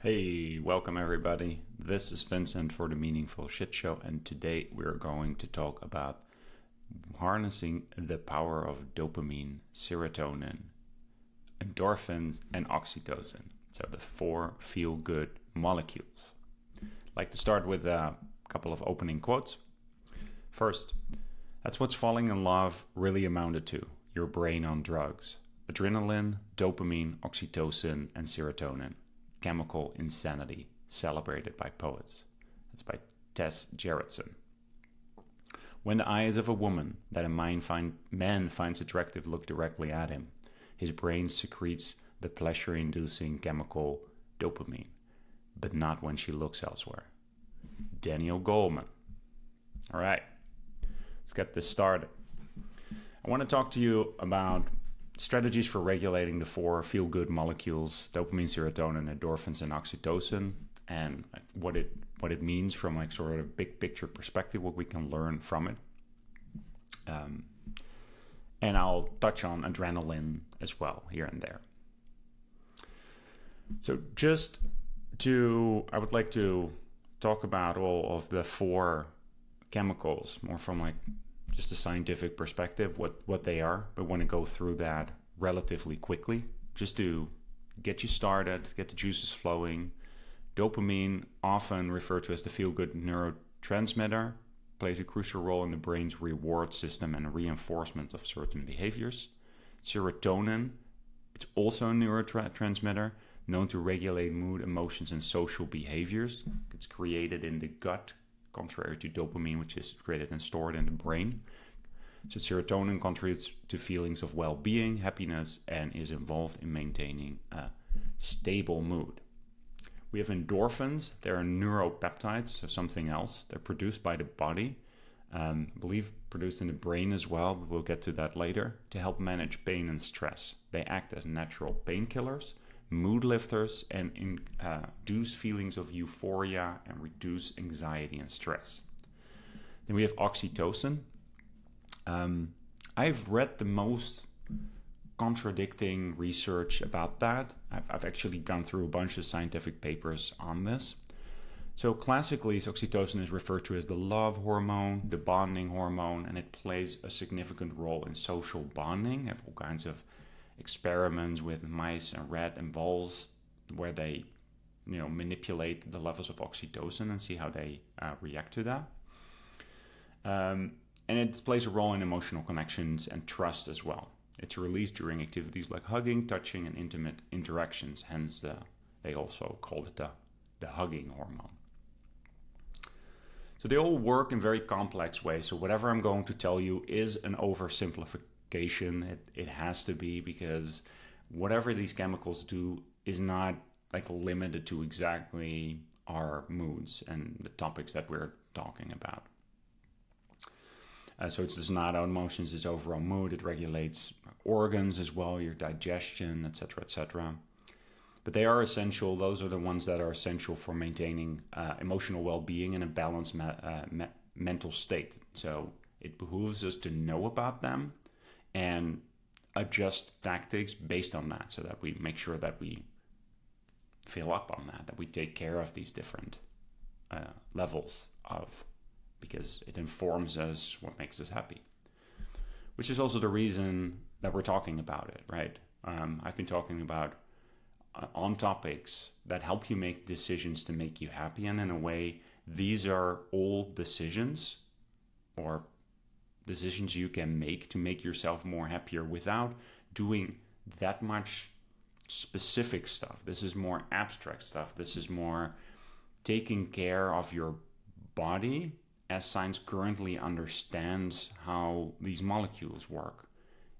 Hey, welcome everybody. This is Vincent for the Meaningful Shit Show, and today we're going to talk about harnessing the power of dopamine, serotonin, endorphins, and oxytocin. So the four feel-good molecules. I'd like to start with a couple of opening quotes. First, that's what's falling in love really amounted to, your brain on drugs. Adrenaline, dopamine, oxytocin, and serotonin. Chemical insanity, celebrated by poets. That's by Tess Gerritsen. When the eyes of a woman that a man finds attractive look directly at him, his brain secretes the pleasure-inducing chemical dopamine, but not when she looks elsewhere. Daniel Goleman. All right, let's get this started. I want to talk to you about strategies for regulating the four feel-good molecules, dopamine, serotonin, endorphins, and oxytocin, and what it means from like sort of a big picture perspective, what we can learn from it. And I'll touch on adrenaline as well here and there. So I would like to talk about all of the four chemicals, more from like just a scientific perspective, what they are, but want to go through that relatively quickly, just to get you started, get the juices flowing. Dopamine, often referred to as the feel-good neurotransmitter, plays a crucial role in the brain's reward system and reinforcement of certain behaviors. Serotonin, it's also a neurotransmitter, known to regulate mood, emotions, and social behaviors. It's created in the gut, contrary to dopamine, which is created and stored in the brain. So serotonin contributes to feelings of well-being, happiness, and is involved in maintaining a stable mood. We have endorphins. They're neuropeptides, so something else. They're produced by the body, I believe produced in the brain as well, but we'll get to that later, to help manage pain and stress. They act as natural painkillers, mood lifters, and induce feelings of euphoria and reduce anxiety and stress. Then we have oxytocin. I've read the most contradicting research about that. I've actually gone through a bunch of scientific papers on this. So classically, oxytocin is referred to as the love hormone, the bonding hormone, and it plays a significant role in social bonding. I have all kinds of experiments with mice and rat and voles where they manipulate the levels of oxytocin and see how they react to that. And it plays a role in emotional connections and trust as well. It's released during activities like hugging, touching, and intimate interactions. Hence, they also call it the hugging hormone. So they all work in very complex ways. So whatever I'm going to tell you is an oversimplification. It has to be, because whatever these chemicals do is not like limited to exactly our moods and the topics that we're talking about. So it's not our emotions, it's overall mood. It regulates organs as well, your digestion, etc., etc. But they are essential. Those are the ones that are essential for maintaining emotional well-being and a balanced mental state. So it behooves us to know about them and adjust tactics based on that, so that we make sure that we fill up on that we take care of these different levels of, because it informs us what makes us happy. Which is also the reason that we're talking about it, right? I've been talking about on topics that help you make decisions to make you happy, and in a way, these are all decisions or decisions you can make to make yourself more happier without doing that much specific stuff. This is more abstract stuff. This is more taking care of your body as science currently understands how these molecules work.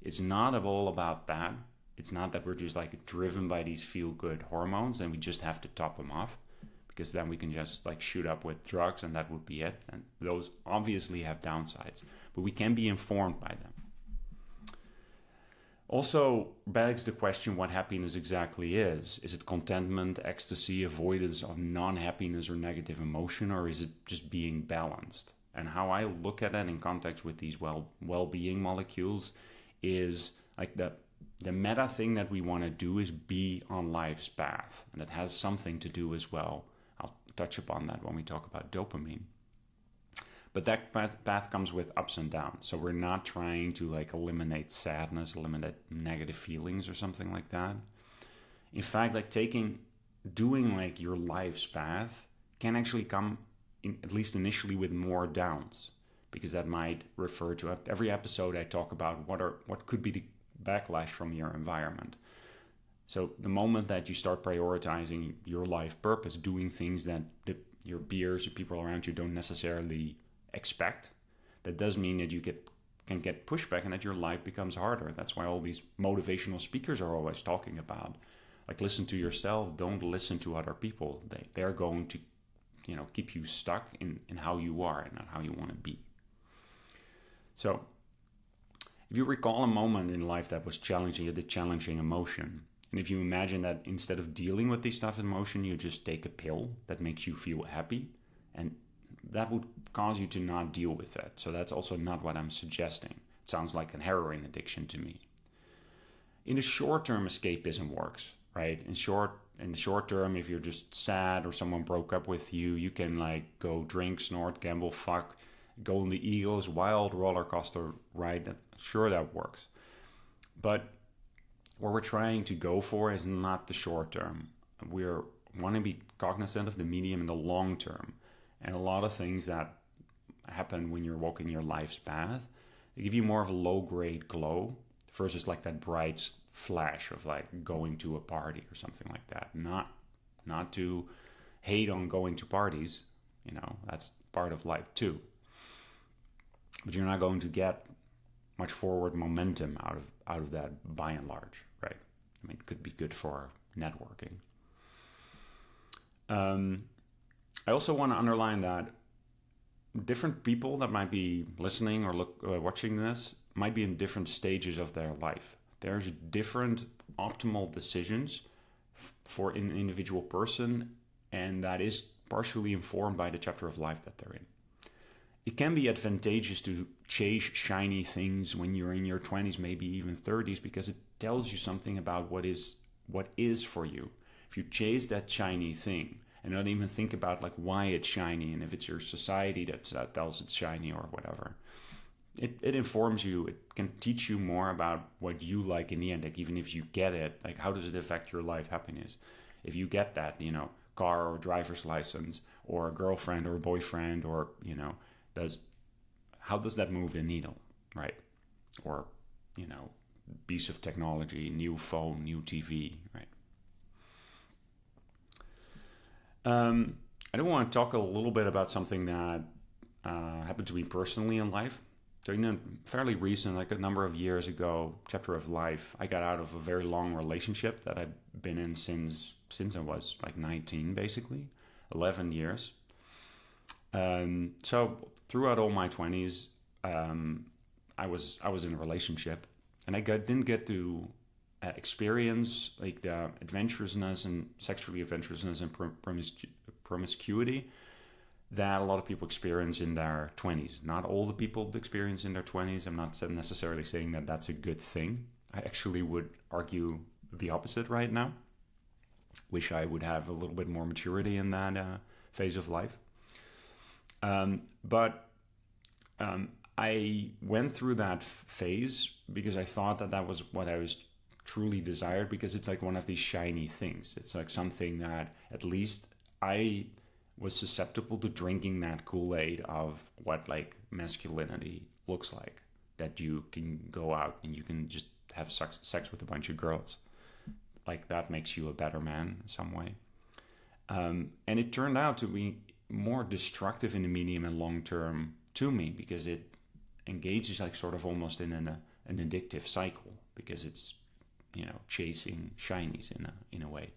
It's not all about that. It's not that we're just like driven by these feel-good hormones and we just have to top them off, because then we can just like shoot up with drugs and that would be it. And those obviously have downsides, but we can be informed by them. Also begs the question what happiness exactly is. Is it contentment, ecstasy, avoidance of non-happiness or negative emotion, or is it just being balanced? And how I look at it in context with these well-being molecules is like the meta thing that we want to do is be on life's path. And it has something to do as well. I'll touch upon that when we talk about dopamine. But that path comes with ups and downs. So we're not trying to like eliminate sadness, eliminate negative feelings or something like that. In fact, like doing like your life's path can actually come in, at least initially, with more downs, because that might refer to every episode I talk about what could be the backlash from your environment. So the moment that you start prioritizing your life purpose, doing things that your peers, your people around you don't necessarily expect, that does mean that you can get pushback and that your life becomes harder. That's why all these motivational speakers are always talking about, like, listen to yourself, don't listen to other people. They're going to, keep you stuck in how you are and not how you want to be. So if you recall a moment in life that was challenging, you had a challenging emotion, and if you imagine that instead of dealing with these stuff in emotion, you just take a pill that makes you feel happy, and that would cause you to not deal with that. So that's also not what I'm suggesting. It sounds like a heroin addiction to me. In the short term, escapism works, right? In the short term, if you're just sad or someone broke up with you, you can like go drink, snort, gamble, fuck, go on the ego's wild roller coaster ride. Sure, that works. But what we're trying to go for is not the short term. We want to be cognizant of the medium and the long term. And a lot of things that happen when you're walking your life's path, they give you more of a low-grade glow versus like that bright flash of like going to a party or something like that. Not to hate on going to parties, that's part of life too. But you're not going to get much forward momentum out of that by and large, right? I mean, it could be good for networking. I also want to underline that different people that might be listening or watching this might be in different stages of their life. There's different optimal decisions for an individual person, and that is partially informed by the chapter of life that they're in. It can be advantageous to chase shiny things when you're in your 20s, maybe even 30s, because it tells you something about what is for you. If you chase that shiny thing and not even think about like why it's shiny, and if it's your society that tells it's shiny or whatever, it informs you. It can teach you more about what you like in the end. Like, even if you get it, like, how does it affect your life happiness? If you get that, car or driver's license or a girlfriend or a boyfriend, or how does that move the needle, right? Or piece of technology, new phone, new TV, right? I do want to talk a little bit about something that happened to me personally in life. So, fairly recent, like a number of years ago, chapter of life, I got out of a very long relationship that I'd been in since I was like 19, basically, 11 years. So throughout all my 20s, I was in a relationship, and I didn't get to experience like the adventurousness and sexually adventurousness and promiscuity that a lot of people experience in their 20s. Not all the people experience in their 20s. I'm not necessarily saying that that's a good thing. I actually would argue the opposite right now. Wish I would have a little bit more maturity in that phase of life. But I went through that phase because I thought that was what I was truly desired, because it's like one of these shiny things. It's like something that at least I was susceptible to drinking that Kool-Aid of what like masculinity looks like, that you can go out and you can just have sex with a bunch of girls. Like, that makes you a better man in some way. And it turned out to be more destructive in the medium and long term to me, because it engages like sort of almost in an addictive cycle, because it's chasing shinies in a way,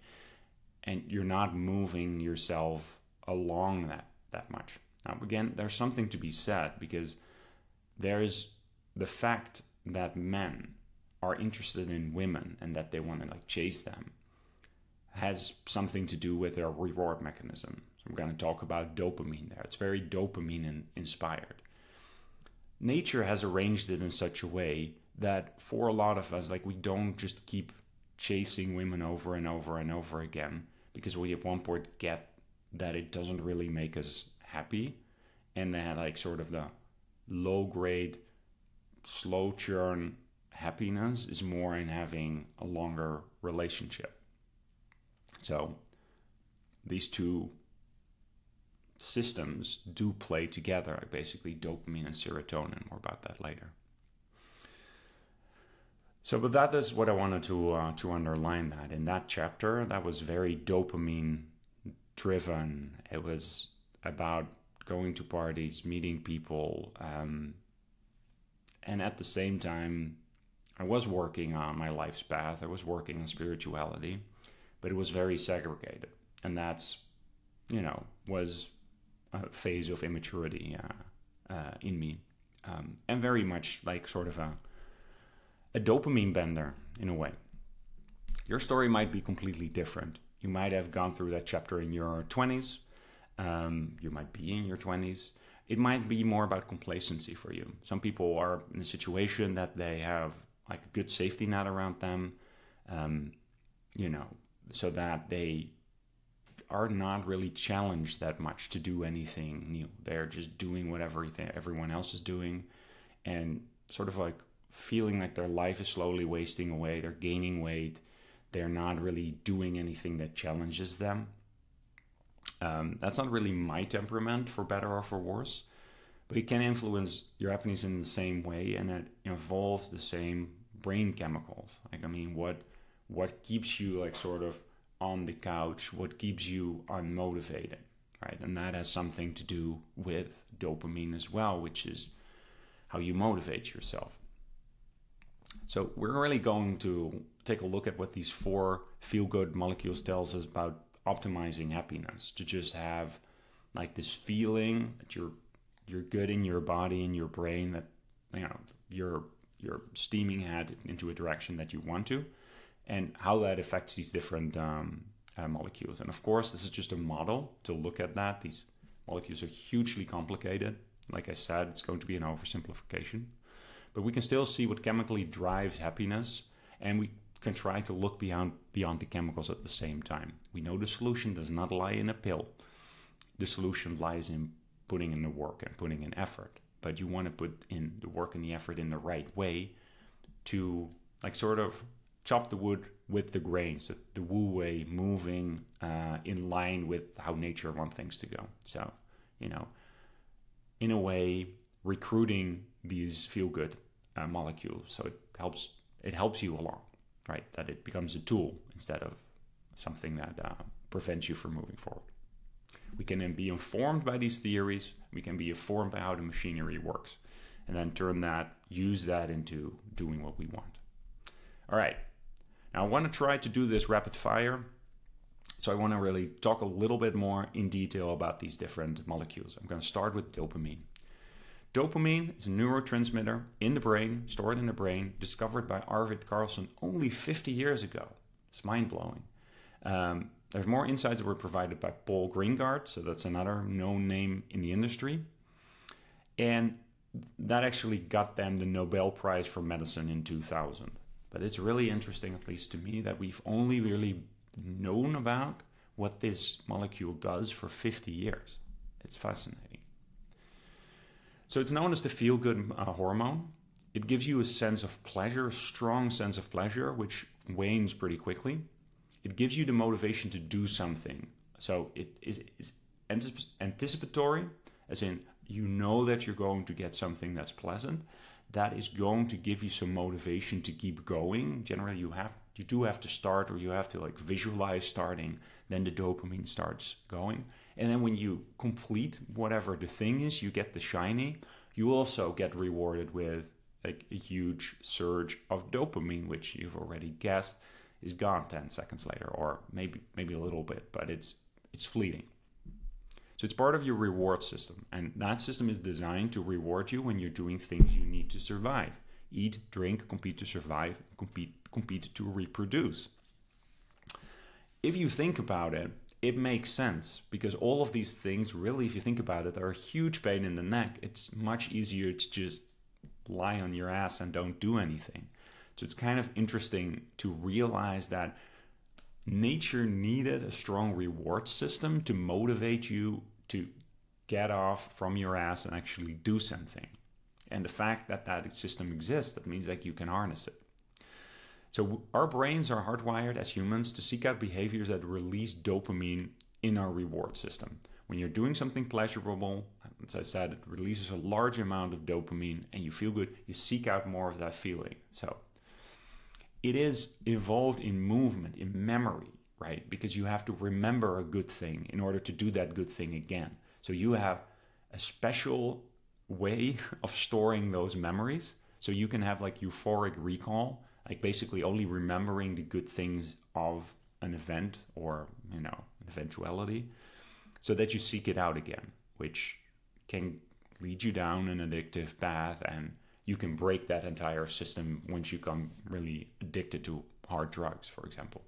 and you're not moving yourself along that much. Now, again, there's something to be said, because there's the fact that men are interested in women and that they want to like chase them has something to do with their reward mechanism. So we're going to talk about dopamine there. It's very dopamine inspired. Nature has arranged it in such a way that for a lot of us, like, we don't just keep chasing women over and over and over again because we at one point get that it doesn't really make us happy, and that like sort of the low grade, slow churn happiness is more in having a longer relationship. So these two systems do play together, basically dopamine and serotonin. More about that later. So, but that is what I wanted to underline. That in that chapter, that was very dopamine driven. It was about going to parties, meeting people, and at the same time, I was working on my life's path. I was working on spirituality, but it was very segregated, and that's, was a phase of immaturity in me, and very much like sort of a dopamine bender in a way. Your story might be completely different. You might have gone through that chapter in your 20s. You might be in your 20s. It might be more about complacency for you. Some people are in a situation that they have like a good safety net around them, so that they are not really challenged that much to do anything new. They're just doing whatever everyone else is doing, and sort of like feeling like their life is slowly wasting away. They're gaining weight. They're not really doing anything that challenges them. That's not really my temperament, for better or for worse, but it can influence your happiness in the same way, and it involves the same brain chemicals. Like, I mean, what keeps you like sort of on the couch? What keeps you unmotivated, right? And that has something to do with dopamine as well, which is how you motivate yourself. So we're really going to take a look at what these 4 feel-good molecules tells us about optimizing happiness, to just have like this feeling that you're good in your body and your brain, that you're steaming ahead into a direction that you want to, and how that affects these different molecules. And of course, this is just a model to look at that. These molecules are hugely complicated. Like I said, it's going to be an oversimplification. But we can still see what chemically drives happiness, and we can try to look beyond the chemicals at the same time. We know the solution does not lie in a pill. The solution lies in putting in the work and putting in effort. But you want to put in the work and the effort in the right way to like sort of chop the wood with the grains, the Wu way, moving in line with how nature wants things to go. So, in a way, recruiting these feel-good molecules, so it helps you along, right? That it becomes a tool instead of something that prevents you from moving forward. We can then be informed by these theories. We can be informed by how the machinery works, and then use that into doing what we want. All right. Now I want to try to do this rapid fire. So I want to really talk a little bit more in detail about these different molecules. I'm going to start with dopamine. Dopamine is a neurotransmitter in the brain, stored in the brain, discovered by Arvid Carlsson only 50 years ago. It's mind-blowing. There's more insights that were provided by Paul Greengard, so that's another known name in the industry. And that actually got them the Nobel Prize for Medicine in 2000. But it's really interesting, at least to me, that we've only really known about what this molecule does for 50 years. It's fascinating. So it's known as the feel-good hormone. It gives you a sense of pleasure, a strong sense of pleasure, which wanes pretty quickly. It gives you the motivation to do something. So it is anticipatory, as in you know that you're going to get something that's pleasant. That is going to give you some motivation to keep going. Generally, you do have to start, or you have to like visualize starting. Then the dopamine starts going. And then when you complete whatever the thing is, you get the shiny. You also get rewarded with like a huge surge of dopamine, which you've already guessed is gone 10 seconds later, or maybe a little bit, but it's fleeting. So it's part of your reward system, and that system is designed to reward you when you're doing things you need to survive. Eat, drink, compete to survive, compete to reproduce. If you think about it, it makes sense, because all of these things really, if you think about it, are a huge pain in the neck. It's much easier to just lie on your ass and don't do anything. So it's kind of interesting to realize that nature needed a strong reward system to motivate you to get off from your ass and actually do something. And the fact that that system exists, that means that you can harness it. So our brains are hardwired as humans to seek out behaviors that release dopamine in our reward system. When you're doing something pleasurable, as I said, it releases a large amount of dopamine and you feel good, you seek out more of that feeling. So it is involved in movement, in memory, right? Because you have to remember a good thing in order to do that good thing again. So you have a special way of storing those memories. So you can have like euphoric recall, like basically only remembering the good things of an event or, an eventuality, so that you seek it out again, which can lead you down an addictive path, and you can break that entire system once you become really addicted to hard drugs, for example.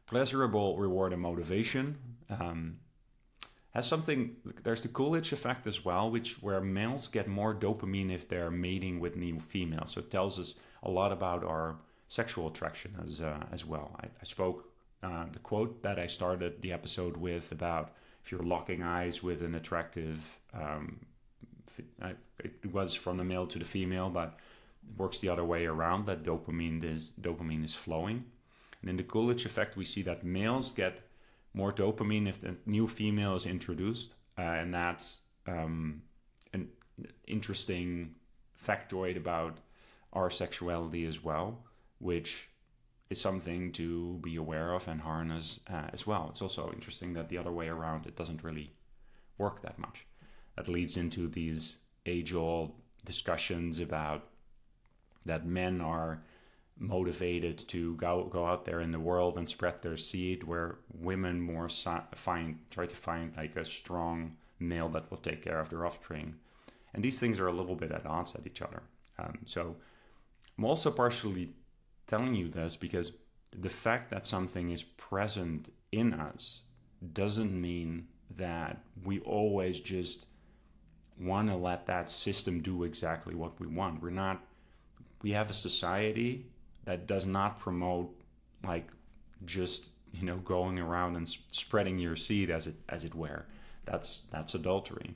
Pleasurable reward and motivation has something. There's the Coolidge effect as well, where males get more dopamine if they're mating with new females. So it tells us a lot about our sexual attraction as well. I spoke the quote that I started the episode with about if you're locking eyes with an attractive, it was from the male to the female, but it works the other way around, that dopamine is flowing. And in the Coolidge effect, we see that males get more dopamine if the new female is introduced, and that's an interesting factoid about our sexuality as well, which is something to be aware of and harness as well. It's also interesting that the other way around, it doesn't really work that much. That leads into these age-old discussions about that men are motivated to go out there in the world and spread their seed, where women more try to find like a strong male that will take care of their offspring. And these things are a little bit at odds at each other. So I'm also partially telling you this because the fact that something is present in us doesn't mean that we always just want to let that system do exactly what we want. We have a society that does not promote like just going around and spreading your seed as it were. That's adultery.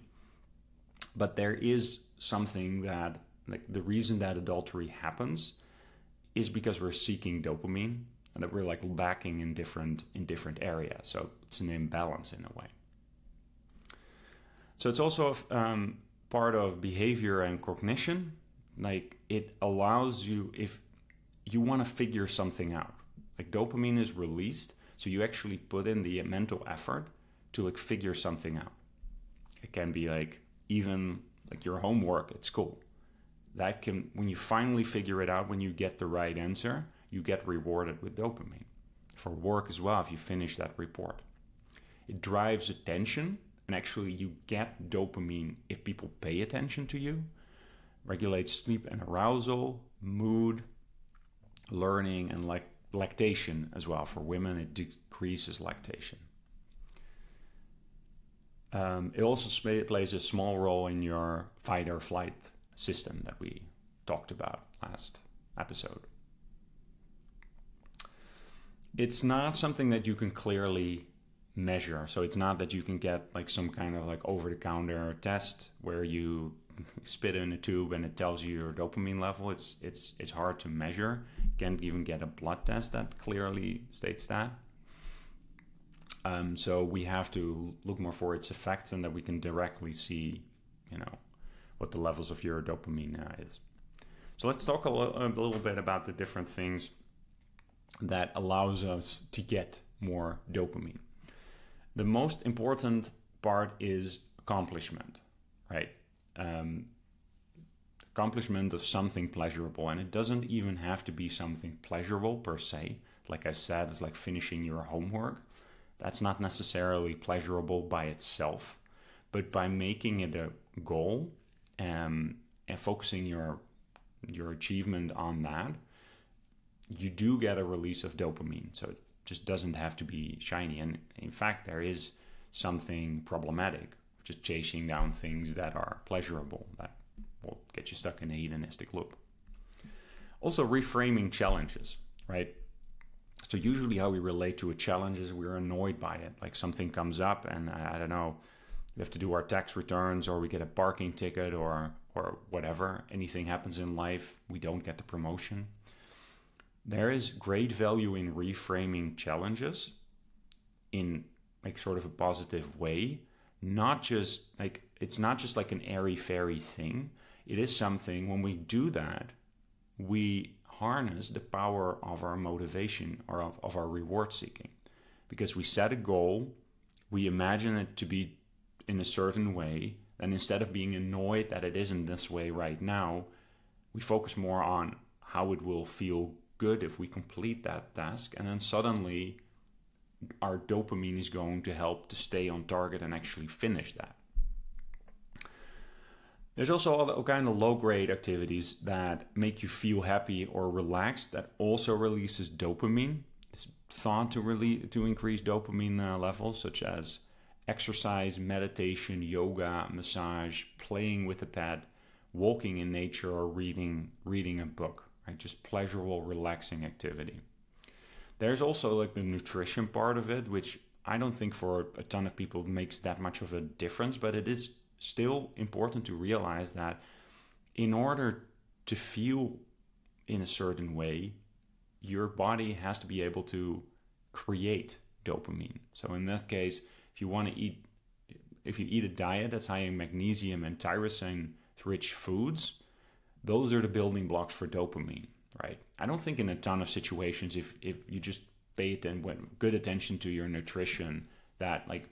But there is something that, like, the reason that adultery happens is because we're seeking dopamine and that we're like lacking in different areas. So it's an imbalance in a way. So it's also part of behavior and cognition. Like, it allows you, if you want to figure something out, like dopamine is released, so you actually put in the mental effort to like figure something out. It can be like even like your homework at school. That can, when you finally figure it out, when you get the right answer, you get rewarded with dopamine. For work as well, if you finish that report. It drives attention, and actually you get dopamine if people pay attention to you. Regulates sleep and arousal, mood, learning, and lactation as well. For women, it decreases lactation. It also plays a small role in your fight or flight system that we talked about last episode. It's not something that you can clearly measure. So it's not that you can get like some kind of like over-the-counter test where you spit in a tube and it tells you your dopamine level. It's hard to measure. You can't even get a blood test that clearly states that. So we have to look more for its effects and that we can directly see, what the levels of your dopamine is. So let's talk a little bit about the different things that allows us to get more dopamine. The most important part is accomplishment, right? Accomplishment of something pleasurable, and it doesn't even have to be something pleasurable per se. Like I said, it's like finishing your homework. That's not necessarily pleasurable by itself, but by making it a goal and focusing your achievement on that, you do get a release of dopamine. So it just doesn't have to be shiny. And in fact, there is something problematic, just chasing down things that are pleasurable, that will get you stuck in a hedonistic loop. Also, reframing challenges, right? So usually how we relate to a challenge is we're annoyed by it. Like something comes up and I don't know, we have to do our tax returns, or we get a parking ticket, or whatever. Anything happens in life, we don't get the promotion. There is great value in reframing challenges in like sort of a positive way. It's not just like an airy-fairy thing. It is something, when we do that, we harness the power of our motivation or of our reward seeking. Because we set a goal, we imagine it to be in a certain way, and instead of being annoyed that it isn't this way right now, we focus more on how it will feel good if we complete that task, and then suddenly our dopamine is going to help to stay on target and actually finish that. There's also all kind of low-grade activities that make you feel happy or relaxed that also releases dopamine. It's thought to increase dopamine levels, such as exercise, meditation, yoga, massage, playing with a pet, walking in nature, or reading a book. Right? Just pleasurable, relaxing activity. There's also like the nutrition part of it, which I don't think for a ton of people makes that much of a difference, but it is still important to realize that in order to feel in a certain way, your body has to be able to create dopamine. So in that case, if you eat a diet that's high in magnesium and tyrosine rich foods, those are the building blocks for dopamine, right? I don't think in a ton of situations, if you just pay good attention to your nutrition, that like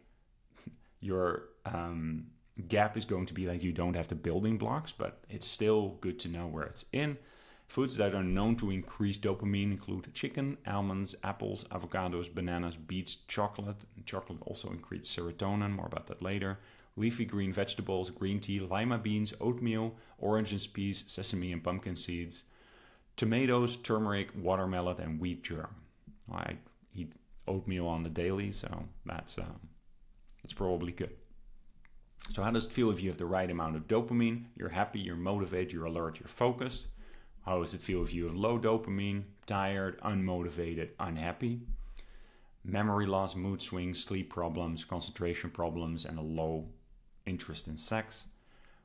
your gap is going to be like you don't have the building blocks, but it's still good to know where it's in. Foods that are known to increase dopamine include chicken, almonds, apples, avocados, bananas, beets, chocolate. Chocolate also increases serotonin, more about that later. Leafy green vegetables, green tea, lima beans, oatmeal, oranges, peas, sesame and pumpkin seeds, tomatoes, turmeric, watermelon, and wheat germ. I eat oatmeal on the daily, so that's probably good. So how does it feel if you have the right amount of dopamine? You're happy, you're motivated, you're alert, you're focused. How does it feel if you have low dopamine, tired, unmotivated, unhappy? Memory loss, mood swings, sleep problems, concentration problems, and a low interest in sex.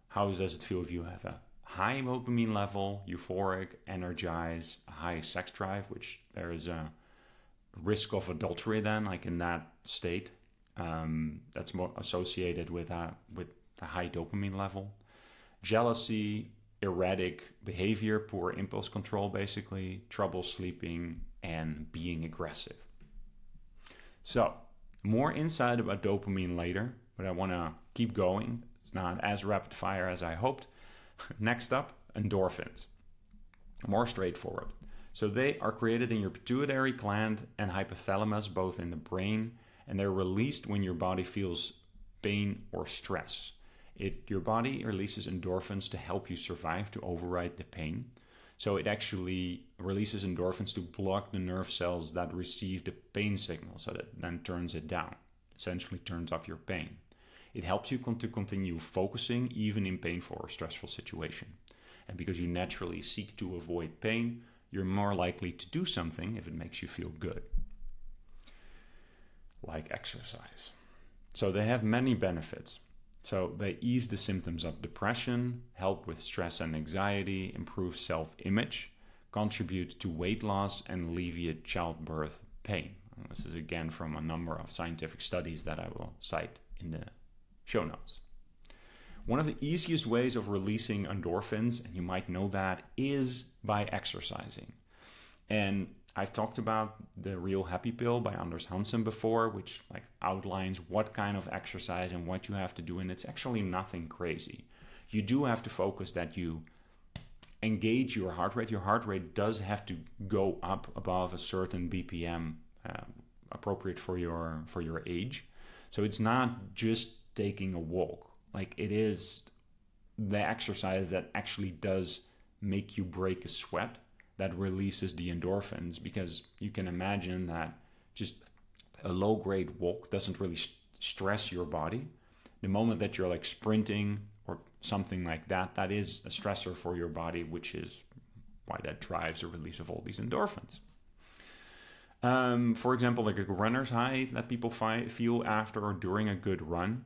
How does it feel if you have a high dopamine level, euphoric, energized, high sex drive, which there is a risk of adultery then, like in that state. That's more associated with a high dopamine level. Jealousy, erratic behavior, poor impulse control, basically, trouble sleeping, and being aggressive. So, more insight about dopamine later, but I want to keep going. It's not as rapid fire as I hoped. Next up, endorphins. More straightforward. So they are created in your pituitary gland and hypothalamus, both in the brain, and they're released when your body feels pain or stress. Your body releases endorphins to help you survive, to override the pain. So it actually releases endorphins to block the nerve cells that receive the pain signal, so that then turns it down, essentially turns off your pain. It helps you to continue focusing even in painful or stressful situation. And because you naturally seek to avoid pain, you're more likely to do something if it makes you feel good, like exercise. So they have many benefits. So they ease the symptoms of depression, help with stress and anxiety, improve self-image, contribute to weight loss, and alleviate childbirth pain. And this is again from a number of scientific studies that I will cite in the show notes. One of the easiest ways of releasing endorphins, and you might know that, is by exercising. And I've talked about the Real Happy Pill by Anders Hansen before, which outlines what kind of exercise and what you have to do, and it's actually nothing crazy. You do have to focus that you engage your heart rate. Your heart rate does have to go up above a certain BPM appropriate for your age. So it's not just taking a walk. It is the exercise that actually does make you break a sweat that releases the endorphins, because you can imagine that just a low-grade walk doesn't really stress your body. The moment that you're sprinting or something like that, that is a stressor for your body, which is why that drives the release of all these endorphins. For example, like a runner's high that people feel after or during a good run,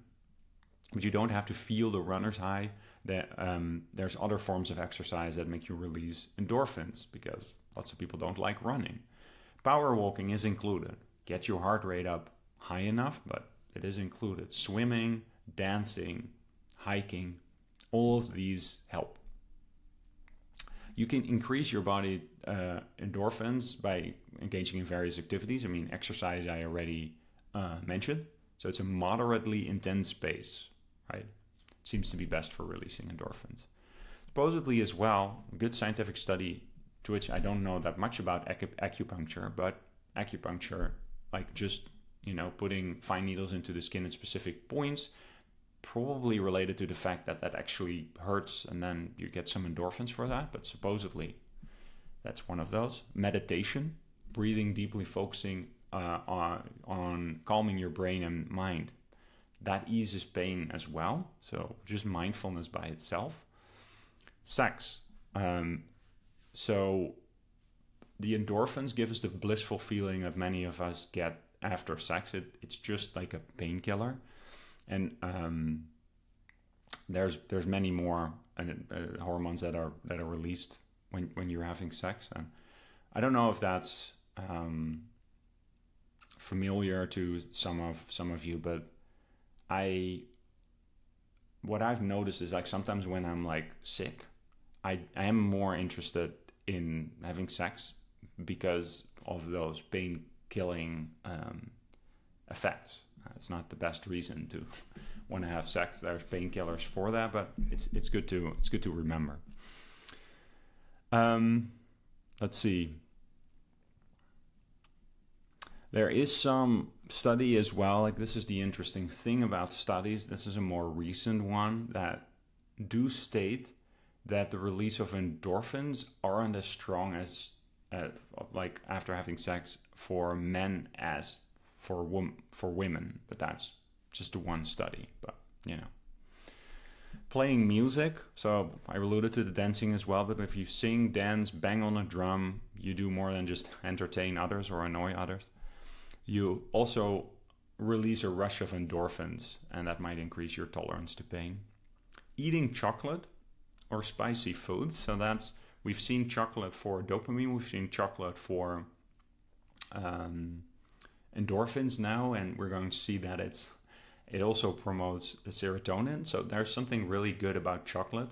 but you don't have to feel the runner's high. There's other forms of exercise that make you release endorphins, because lots of people don't like running. Power walking is included. Get your heart rate up high enough, but it is included. Swimming, dancing, hiking, all of these help. You can increase your body endorphins by engaging in various activities. I mean, exercise I already mentioned. So it's a moderately intense pace, right? It seems to be best for releasing endorphins. Supposedly as well, a good scientific study, to which I don't know that much about acupuncture, but acupuncture, like just, putting fine needles into the skin at specific points, probably related to the fact that that actually hurts and then you get some endorphins for that, but supposedly that's one of those. Meditation, breathing deeply, focusing on calming your brain and mind, that eases pain as well. So just mindfulness by itself. Sex. So the endorphins give us the blissful feeling that many of us get after sex. It's just like a painkiller. And there's many more hormones that are released when you're having sex. And I don't know if that's familiar to some of you, but what I've noticed is, like, sometimes when I'm like sick, I am more interested in having sex because of those pain killing effects. It's not the best reason to want to have sex. There's painkillers for that, but it's good to remember. Let's see. There is some study as well. Like, this is the interesting thing about studies. This is a more recent one that do state that the release of endorphins aren't as strong as like after having sex for men as for women, but that's just the one study. But playing music, so I alluded to the dancing as well, but if you sing, dance, bang on a drum, you do more than just entertain others or annoy others. You also release a rush of endorphins, and that might increase your tolerance to pain. Eating chocolate or spicy foods, so that's, we've seen chocolate for dopamine, we've seen chocolate for endorphins now, and we're going to see that it also promotes serotonin. So there's something really good about chocolate.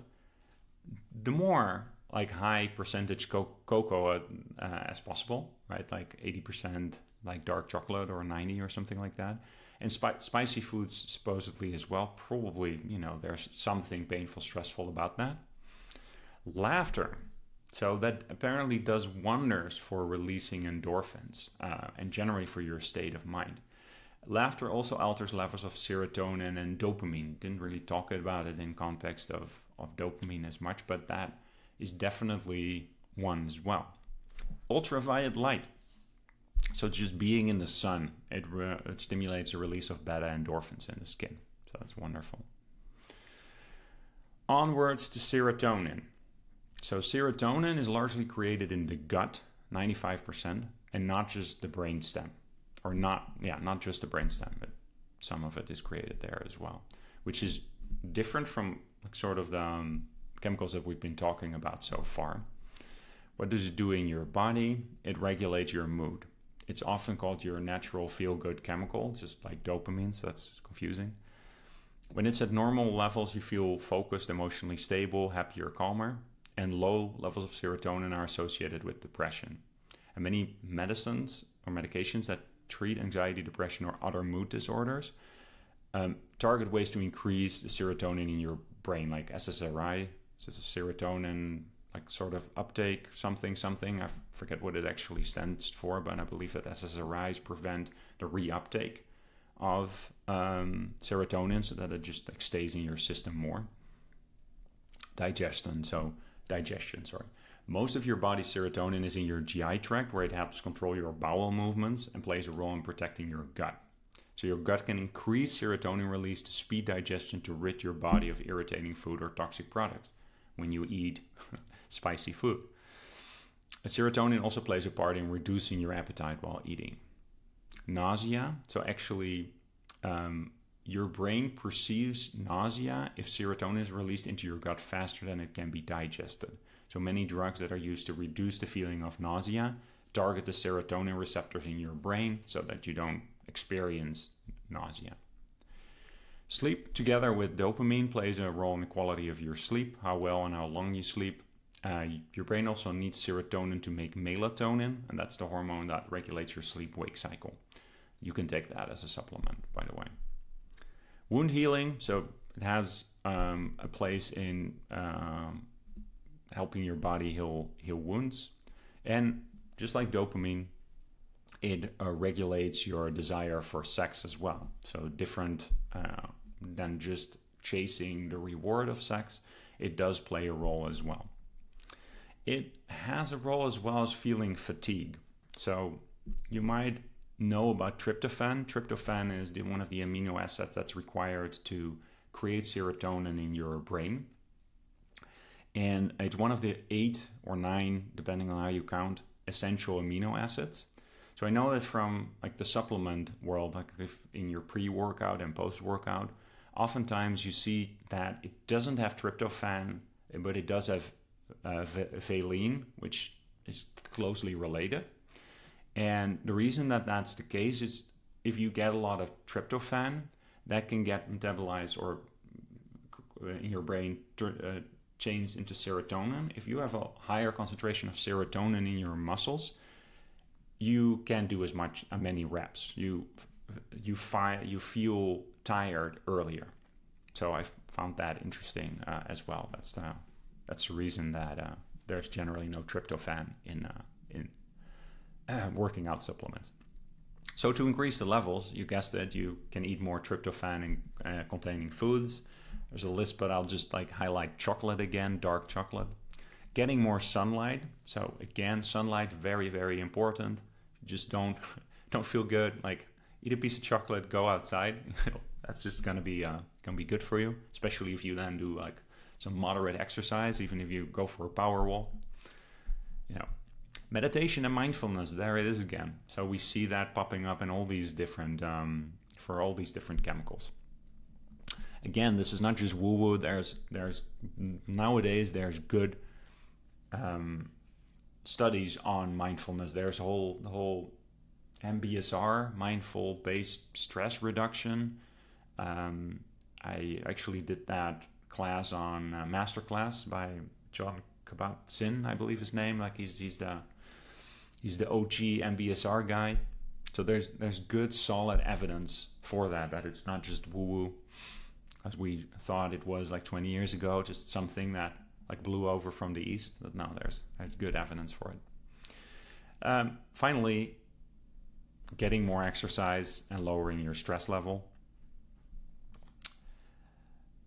The more like high percentage cocoa as possible, right? Like 80% like dark chocolate, or 90 or something like that. And spicy foods supposedly as well. Probably, there's something painful, stressful about that. Laughter. So that apparently does wonders for releasing endorphins and generally for your state of mind. Laughter also alters levels of serotonin and dopamine. Didn't really talk about it in context of dopamine as much, but that is definitely one as well. Ultraviolet light. So just being in the sun, it stimulates the release of beta endorphins in the skin. So that's wonderful. Onwards to serotonin. So serotonin is largely created in the gut, 95%, and not just the brainstem. Or not just the brainstem, but some of it is created there as well, which is different from sort of the chemicals that we've been talking about so far. What does it do in your body? It regulates your mood. It's often called your natural feel-good chemical, just like dopamine, so that's confusing. When it's at normal levels, you feel focused, emotionally stable, happier, calmer, and low levels of serotonin are associated with depression. And many medicines or medications that treat anxiety, depression, or other mood disorders target ways to increase the serotonin in your brain, like SSRI, so it's a serotonin like sort of uptake something. I forget what it actually stands for, but I believe that SSRIs prevent the reuptake of serotonin so that it just like stays in your system more. Digestion. Most of your body's serotonin is in your GI tract, where it helps control your bowel movements and plays a role in protecting your gut. So your gut can increase serotonin release to speed digestion to rid your body of irritating food or toxic products when you eat spicy food. Serotonin also plays a part in reducing your appetite while eating. Nausea. So actually, your brain perceives nausea if serotonin is released into your gut faster than it can be digested. So many drugs that are used to reduce the feeling of nausea target the serotonin receptors in your brain so that you don't experience nausea. Sleep, together with dopamine, plays a role in the quality of your sleep, how well and how long you sleep. Your brain also needs serotonin to make melatonin, and that's the hormone that regulates your sleep-wake cycle. You can take that as a supplement, by the way. Wound healing, so it has a place in helping your body heal wounds. And just like dopamine, it regulates your desire for sex as well. So different than just chasing the reward of sex, it does play a role as well. It has a role as well as feeling fatigue. So you might know about tryptophan. Tryptophan is one of the amino acids that's required to create serotonin in your brain. And it's one of the 8 or 9, depending on how you count, essential amino acids. So I know that from like the supplement world, like if in your pre-workout and post-workout, oftentimes you see that it doesn't have tryptophan, but it does have valine, which is closely related. And the reason that that's the case is if you get a lot of tryptophan, that can get metabolized or in your brain changed into serotonin. If you have a higher concentration of serotonin in your muscles, you can't do as many reps. You feel tired earlier. So I found that interesting as well. That's the reason that there's generally no tryptophan in working out supplements. So to increase the levels, you guessed it, you can eat more tryptophan containing foods. There's a list, but I'll just like highlight chocolate again, dark chocolate. Getting more sunlight. So again, sunlight, very, very important. Just don't feel good. Like eat a piece of chocolate, go outside. That's just gonna be good for you, especially if you then do like some moderate exercise, even if you go for a power walk. Meditation and mindfulness, there it is again. So we see that popping up in all these different, for all these different chemicals. Again, this is not just woo-woo. There's nowadays there's good studies on mindfulness. There's the whole MBSR, mindful-based stress reduction. I actually did that class on masterclass by John Kabat-Zinn, I believe his name. Like he's the OG MBSR guy. So there's good solid evidence for that it's not just woo-woo as we thought it was like 20 years ago, just something that like blew over from the east. But no, there's good evidence for it. Finally, getting more exercise and lowering your stress level.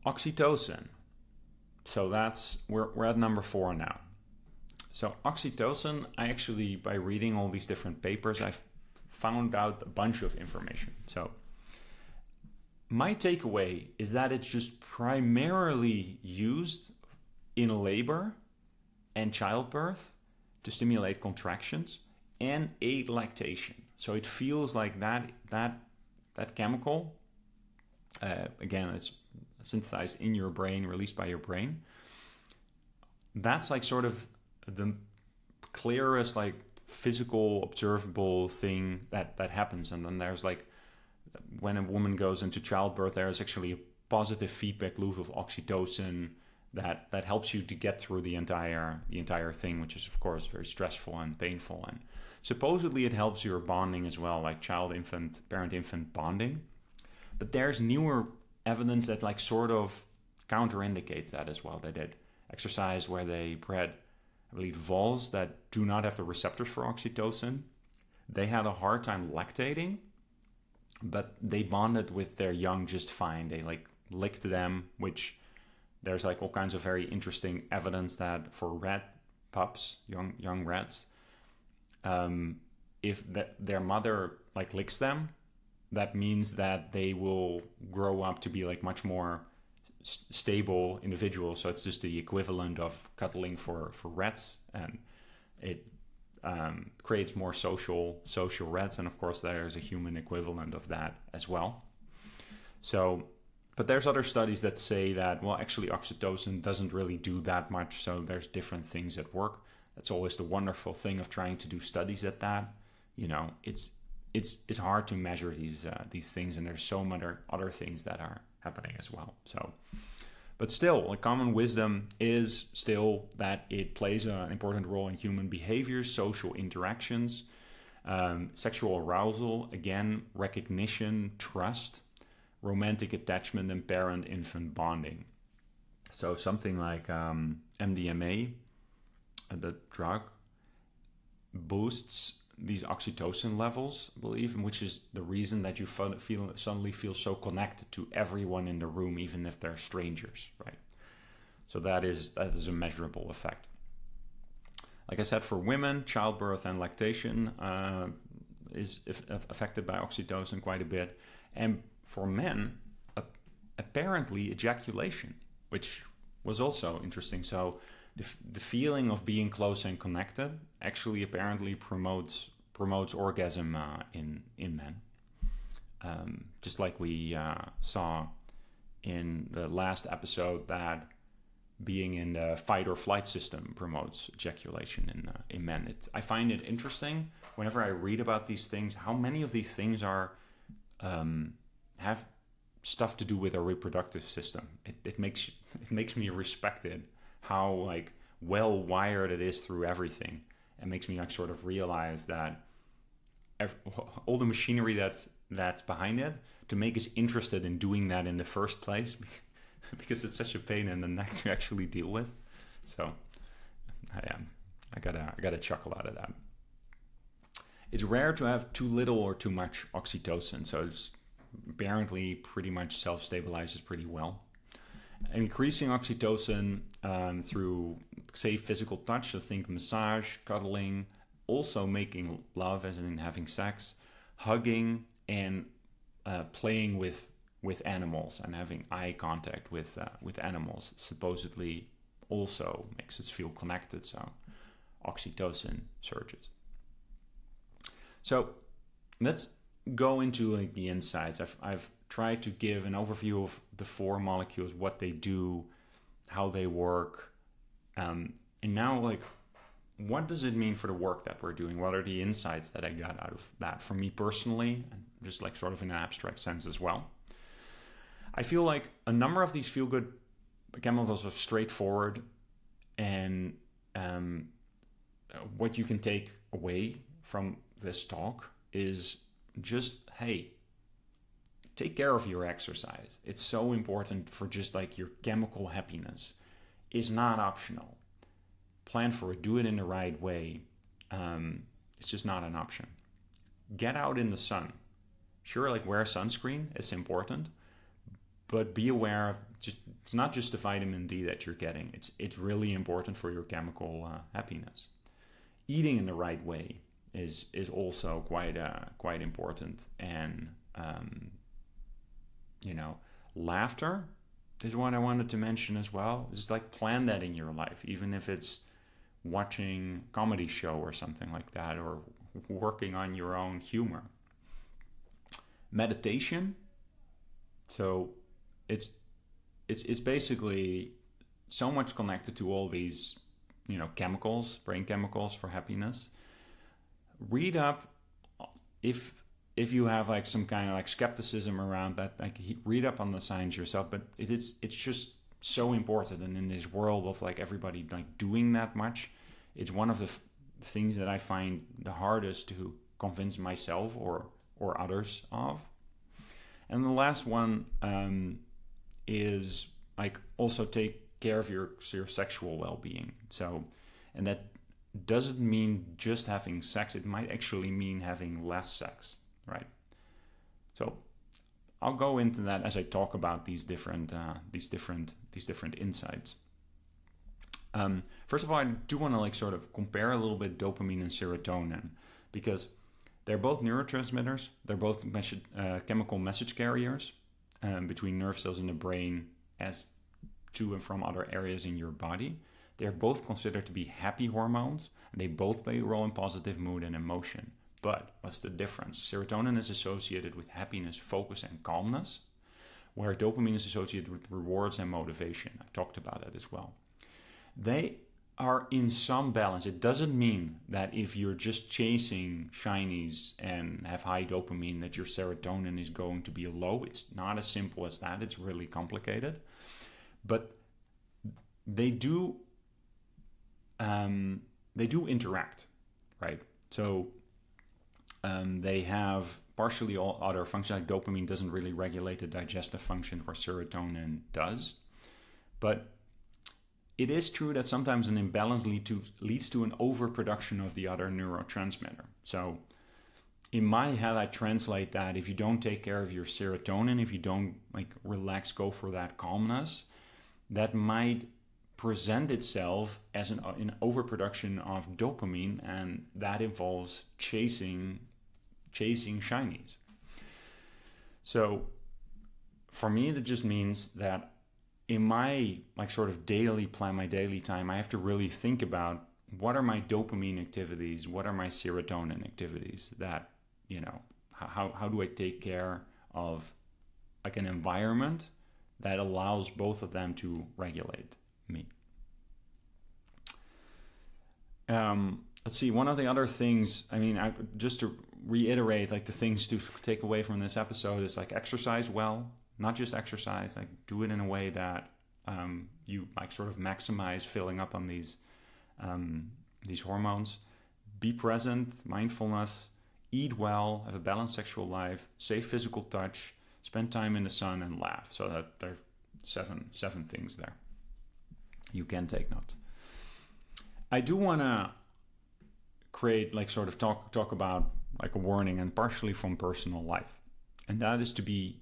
Oxytocin. So we're at number 4 now. So oxytocin, I actually, by reading all these different papers, I've found out a bunch of information. So my takeaway is that it's just primarily used in labor and childbirth to stimulate contractions and aid lactation. So it feels like that chemical, again, it's synthesized in your brain, released by your brain. That's like sort of the clearest like physical observable thing that happens. And then there's like when a woman goes into childbirth, there's actually a positive feedback loop of oxytocin that helps you to get through the entire thing, which is of course very stressful and painful. And supposedly it helps your bonding as well, like child-infant, parent-infant bonding. But there's newer evidence that like sort of counterindicates that as well. They did exercise where they bred, I believe, voles that do not have the receptors for oxytocin. They had a hard time lactating, but they bonded with their young just fine. They like licked them, which there's like all kinds of very interesting evidence that for rat pups, young rats, if their mother like licks them, that means that they will grow up to be like much more stable individuals. So it's just the equivalent of cuddling for rats, and it creates more social rats. And of course, there's a human equivalent of that as well. So, but there's other studies that say that, well, actually oxytocin doesn't really do that much. So there's different things at work. That's always the wonderful thing of trying to do studies at that. You know, it's hard to measure these things, and there's so many other things that are happening as well. So, but still, like, common wisdom is still that it plays an important role in human behavior, social interactions, sexual arousal, again, recognition, trust, romantic attachment, and parent-infant bonding. So something like MDMA, the drug, boosts these oxytocin levels, I believe, which is the reason that you suddenly feel so connected to everyone in the room, even if they're strangers, right? So that is a measurable effect. Like I said, for women, childbirth and lactation is affected by oxytocin quite a bit. And for men, apparently ejaculation, which was also interesting. So the feeling of being close and connected actually apparently promotes orgasm in men. Just like we saw in the last episode, that being in the fight or flight system promotes ejaculation in men. I find it interesting whenever I read about these things, how many of these things are have stuff to do with our reproductive system. It makes me respect it, how like well wired it is through everything. It makes me like sort of realize that all the machinery that's behind it to make us interested in doing that in the first place, because it's such a pain in the neck to actually deal with. So I got a chuckle out of that. It's rare to have too little or too much oxytocin, so it's apparently pretty much self-stabilizes pretty well. Increasing oxytocin through, say, physical touch, so think massage, cuddling, also making love, as in having sex, hugging, and playing with animals and having eye contact with animals supposedly also makes us feel connected. So oxytocin surges. So let's go into like the insights. I've tried to give an overview of the four molecules, what they do, how they work, and now like what does it mean for the work that we're doing? What are the insights that I got out of that for me personally, and just like sort of in an abstract sense as well? I feel like a number of these feel-good chemicals are straightforward, and what you can take away from this talk is just, hey, take care of your exercise. It's so important for just like your chemical happiness. It's not optional. Plan for it, do it in the right way. It's just not an option. Get out in the sun. Sure, like wear sunscreen, it's important, but be aware of it's not just the vitamin D that you're getting. It's really important for your chemical happiness. Eating in the right way is also quite important, and laughter is what I wanted to mention as well. It's like plan that in your life, even if it's watching a comedy show or something like that, or working on your own humor. Meditation. So it's basically so much connected to all these, chemicals, brain chemicals for happiness. Read up if you have like some kind of like skepticism around that, like read up on the science yourself, but it's just so important. And in this world of like everybody like doing that much, it's one of the things that I find the hardest to convince myself or others of. And the last one is like also take care of your sexual well-being. So, and that doesn't mean just having sex. It might actually mean having less sex, right? So I'll go into that as I talk about these different insights. First of all, I do want to like sort of compare a little bit dopamine and serotonin, because They're both neurotransmitters. They're both chemical message carriers between nerve cells in the brain as to and from other areas in your body. They're both considered to be happy hormones, and they both play a role in positive mood and emotion. But what's the difference? Serotonin is associated with happiness, focus, and calmness, where dopamine is associated with rewards and motivation. I've talked about that as well. They are in some balance. It doesn't mean that if you're just chasing shinies and have high dopamine that your serotonin is going to be low. It's not as simple as that. It's really complicated. But they do interact, right? So they have partially all other functions. Like dopamine doesn't really regulate the digestive function where serotonin does. But it is true that sometimes an imbalance leads to an overproduction of the other neurotransmitter. So in my head, I translate that if you don't take care of your serotonin, if you don't relax, go for that calmness, that might present itself as an overproduction of dopamine, and that involves chasing shinies. So for me, it just means that in my sort of daily plan, my daily time, I have to really think about what are my dopamine activities, what are my serotonin activities, that, how do I take care of an environment that allows both of them to regulate me. Let's see, one of the other things, just to reiterate, the things to take away from this episode is exercise well. Not just exercise, do it in a way that you sort of maximize filling up on these hormones. Be present, mindfulness, eat well, have a balanced sexual life, safe physical touch, spend time in the sun, and laugh. So that there are seven things there. You can take note. I do want to create sort of talk about a warning, and partially from personal life, and that is to be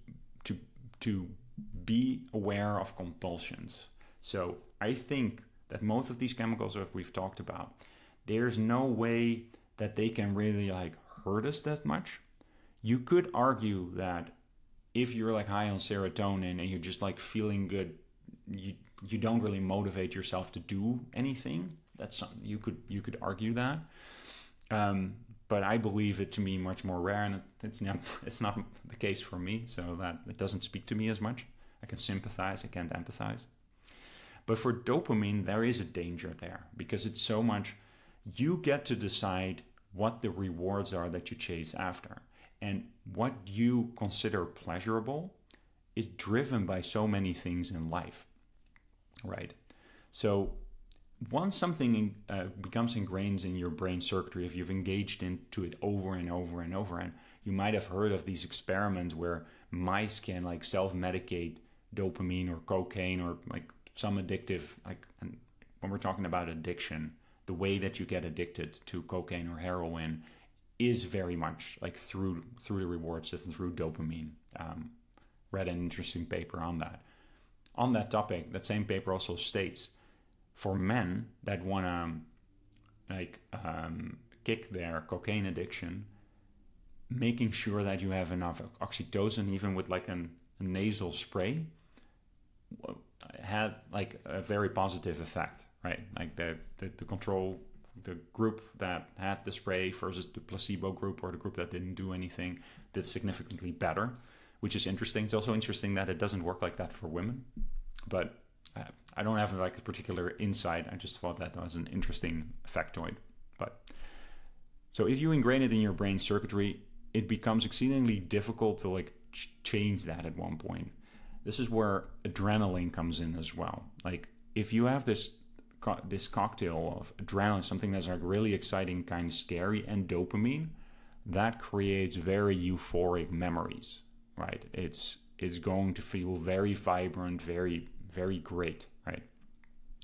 aware of compulsions. So I think that most of these chemicals that we've talked about, there's no way that they can really hurt us that much. You could argue that if you're high on serotonin and you're just feeling good, you don't really motivate yourself to do anything. That's something you could argue that. But I believe it to be much more rare, and it's not the case for me, so that it doesn't speak to me as much. I can sympathize, I can't empathize. But for dopamine, there is a danger there, because it's so much, you get to decide what the rewards are that you chase after. And what you consider pleasurable is driven by so many things in life, right? So once something becomes ingrained in your brain circuitry, if you've engaged into it over and over and over, and you might have heard of these experiments where mice can self-medicate dopamine or cocaine or some addictive, and when we're talking about addiction, the way that you get addicted to cocaine or heroin is very much through the reward system, through dopamine. Read an interesting paper on that. On that topic, that same paper also states, for men that want to kick their cocaine addiction, making sure that you have enough oxytocin, even with a nasal spray, had a very positive effect, right? The control, the group that had the spray versus the placebo group, or the group that didn't do anything, did significantly better, which is interesting. It's also interesting that it doesn't work like that for women, but I don't have a particular insight. I just thought that was an interesting factoid. But so if you ingrain it in your brain circuitry, it becomes exceedingly difficult to change that at one point. This is where adrenaline comes in as well. If you have this cocktail of adrenaline, something that's really exciting, kind of scary, and dopamine, that creates very euphoric memories, right? It's going to feel very vibrant, very, very great, right?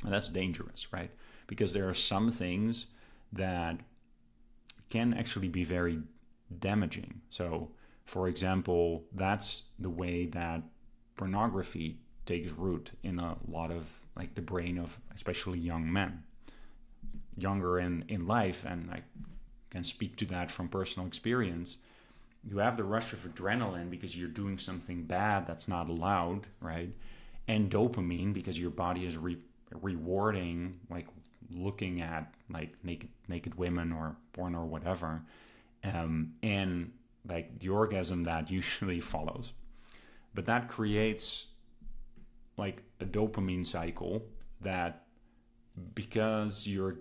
And that's dangerous, right? Because there are some things that can actually be very damaging. So, for example, that's the way that pornography takes root in a lot of the brain of especially young men, younger in life, and can speak to that from personal experience. You have the rush of adrenaline because you're doing something bad that's not allowed, right? And dopamine because your body is rewarding, like looking at like naked women or porn or whatever, and like the orgasm that usually follows. But that creates like a dopamine cycle that, because you're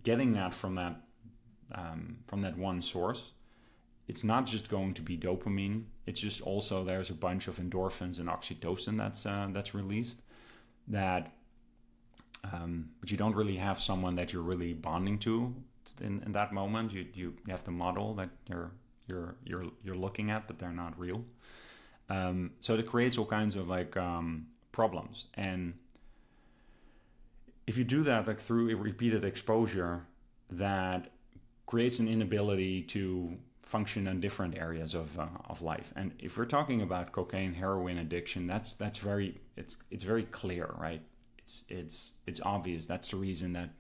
getting that from that one source, it's not just going to be dopamine. It's just also there's a bunch of endorphins and oxytocin that's released. But you don't really have someone that you're really bonding to in that moment. You have the model that you're looking at, but they're not real. So it creates all kinds of like problems. And if you do that like through a repeated exposure, that creates an inability to function in different areas of life. And if we're talking about cocaine, heroin addiction, that's very clear, right? It's obvious. That's the reason that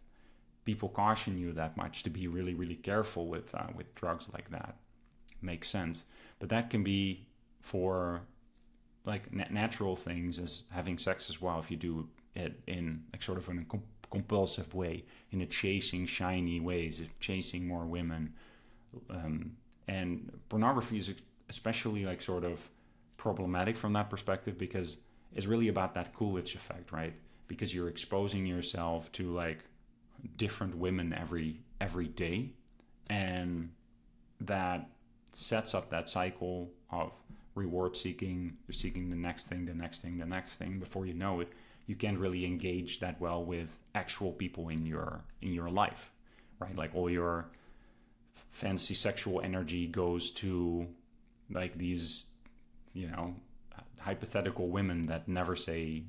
people caution you that much to be really, really careful with drugs like that. Makes sense. But that can be for like natural things as having sex as well, if you do it in like sort of in a compulsive way, in a chasing shiny ways, chasing more women. And pornography is especially like sort of problematic from that perspective because it's really about that Coolidge effect, right? Because you're exposing yourself to like different women every day, and that sets up that cycle of reward seeking. You're seeking the next thing, the next thing, the next thing. Before you know it, you can't really engage that well with actual people in your life, right? Like all your fantasy sexual energy goes to like these, hypothetical women that never say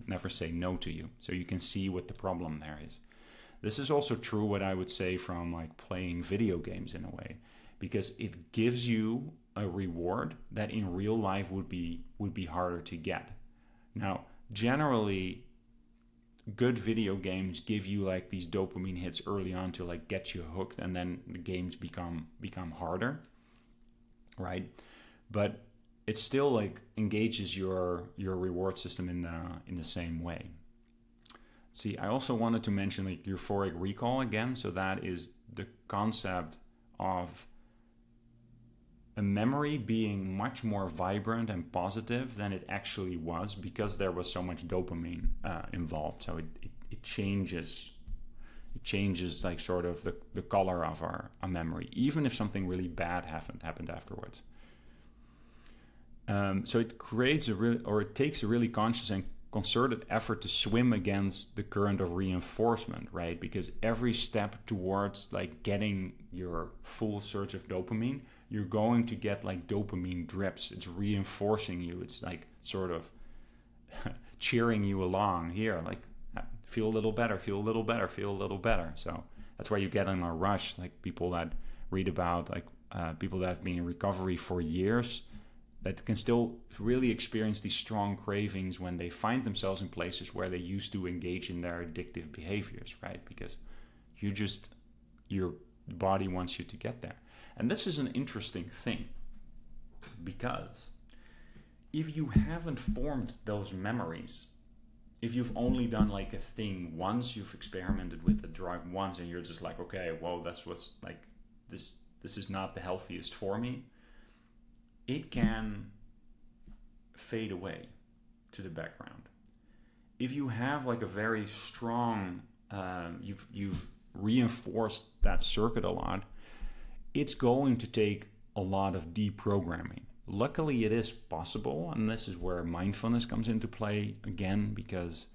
no to you. So you can see what the problem there is. This is also true, what I would say, from like playing video games in a way, because it gives you a reward that in real life would be harder to get. Now, generally, good video games give you like these dopamine hits early on to like get you hooked, and then the games become harder, right? But it still like engages your reward system in the same way. See, I also wanted to mention like euphoric recall again. So that is the concept of a memory being much more vibrant and positive than it actually was because there was so much dopamine involved. So it changes like sort of the color of our memory, even if something really bad happened afterwards. So it creates it takes a really conscious and concerted effort to swim against the current of reinforcement, right? Because every step towards like getting your full surge of dopamine, you're going to get like dopamine drips. It's reinforcing you. It's like sort of cheering you along here, like feel a little better, feel a little better, feel a little better. So that's why you get in a rush, like people that read about like people that have been in recovery for years that can still really experience these strong cravings when they find themselves in places where they used to engage in their addictive behaviors, right? Because your body wants you to get there. And this is an interesting thing, because if you haven't formed those memories, if you've only done like a thing once, you've experimented with the drug once, and you're just like, okay, well, that's what's like, this is not the healthiest for me, it can fade away to the background. If you have like a very strong, you've reinforced that circuit a lot, it's going to take a lot of deprogramming. Luckily, it is possible, and this is where mindfulness comes into play again, because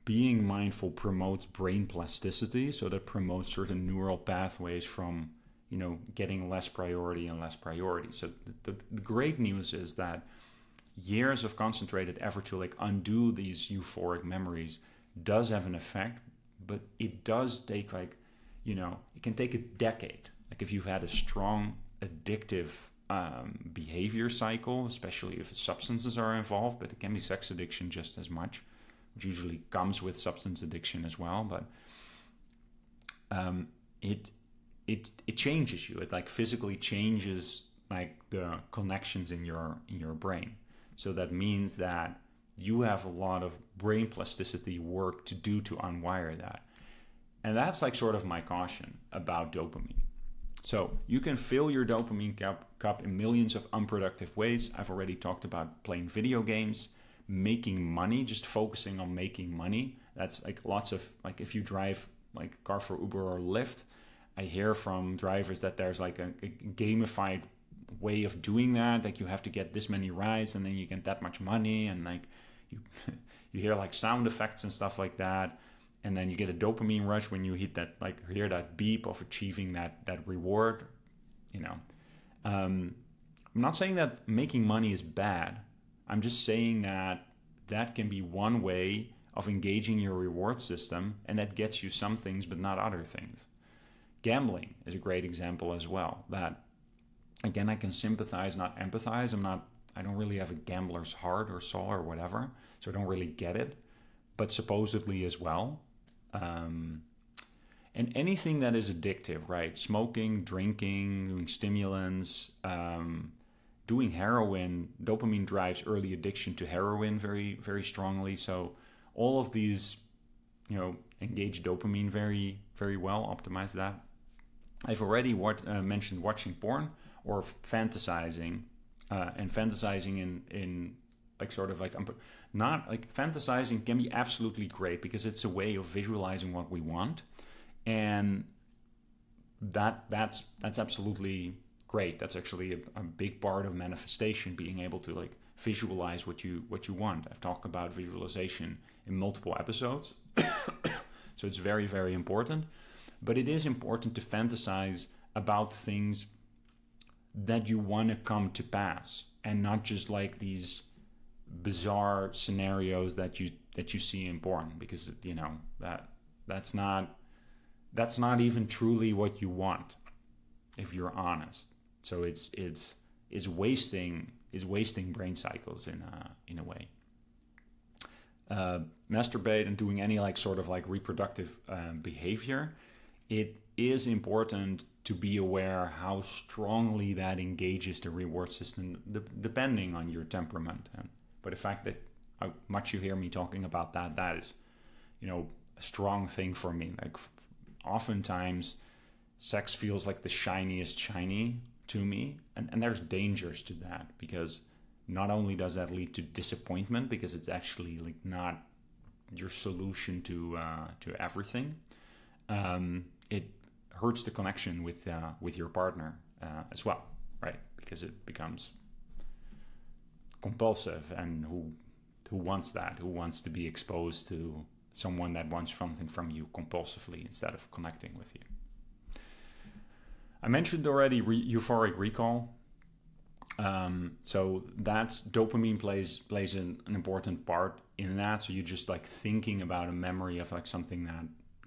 being mindful promotes brain plasticity, so that promotes certain neural pathways from getting less priority and less priority. So the great news is that years of concentrated effort to like undo these euphoric memories does have an effect, but it does take like, it can take a decade. Like if you've had a strong addictive behavior cycle, especially if substances are involved, but it can be sex addiction just as much, which usually comes with substance addiction as well. But it changes you. It like physically changes like the connections in your brain. So that means that you have a lot of brain plasticity work to do to unwire that. And that's like sort of my caution about dopamine. So you can fill your dopamine cup in millions of unproductive ways. I've already talked about playing video games, making money, just focusing on making money. That's like lots of, like if you drive like a car for Uber or Lyft, I hear from drivers that there's like a gamified way of doing that. Like you have to get this many rides and then you get that much money, and like you hear like sound effects and stuff like that. And then you get a dopamine rush when you hit that, like hear that beep of achieving that reward, you know. I'm not saying that making money is bad. I'm just saying that that can be one way of engaging your reward system, and that gets you some things but not other things. Gambling is a great example as well. That, again, I can sympathize, not empathize. I don't really have a gambler's heart or soul or whatever, so I don't really get it. But supposedly as well. And anything that is addictive, right? Smoking, drinking, doing stimulants, doing heroin. Dopamine drives early addiction to heroin very, very strongly. So all of these, you know, engage dopamine very, very well, optimize that. I've already mentioned watching porn or fantasizing, and fantasizing in like sort of like, not like fantasizing can be absolutely great because it's a way of visualizing what we want, and that's absolutely great. That's actually a big part of manifestation, being able to like visualize what you want. I've talked about visualization in multiple episodes, so it's very, very important. But it is important to fantasize about things that you want to come to pass, and not just like these bizarre scenarios that you see in porn, because you know that's not even truly what you want, if you're honest. So it's wasting brain cycles in a way. Masturbate and doing any like sort of like reproductive behavior, it is important to be aware how strongly that engages the reward system, depending on your temperament. But the fact that how much you hear me talking about that is, you know, a strong thing for me. Like oftentimes sex feels like the shiniest shiny to me, and there's dangers to that, because not only does that lead to disappointment because it's actually like not your solution to everything, it hurts the connection with your partner as well, right? Because it becomes compulsive, and who wants that? Who wants to be exposed to someone that wants something from you compulsively instead of connecting with you? I mentioned already euphoric recall. So that's dopamine plays an important part in that. So you're just like thinking about a memory of like something that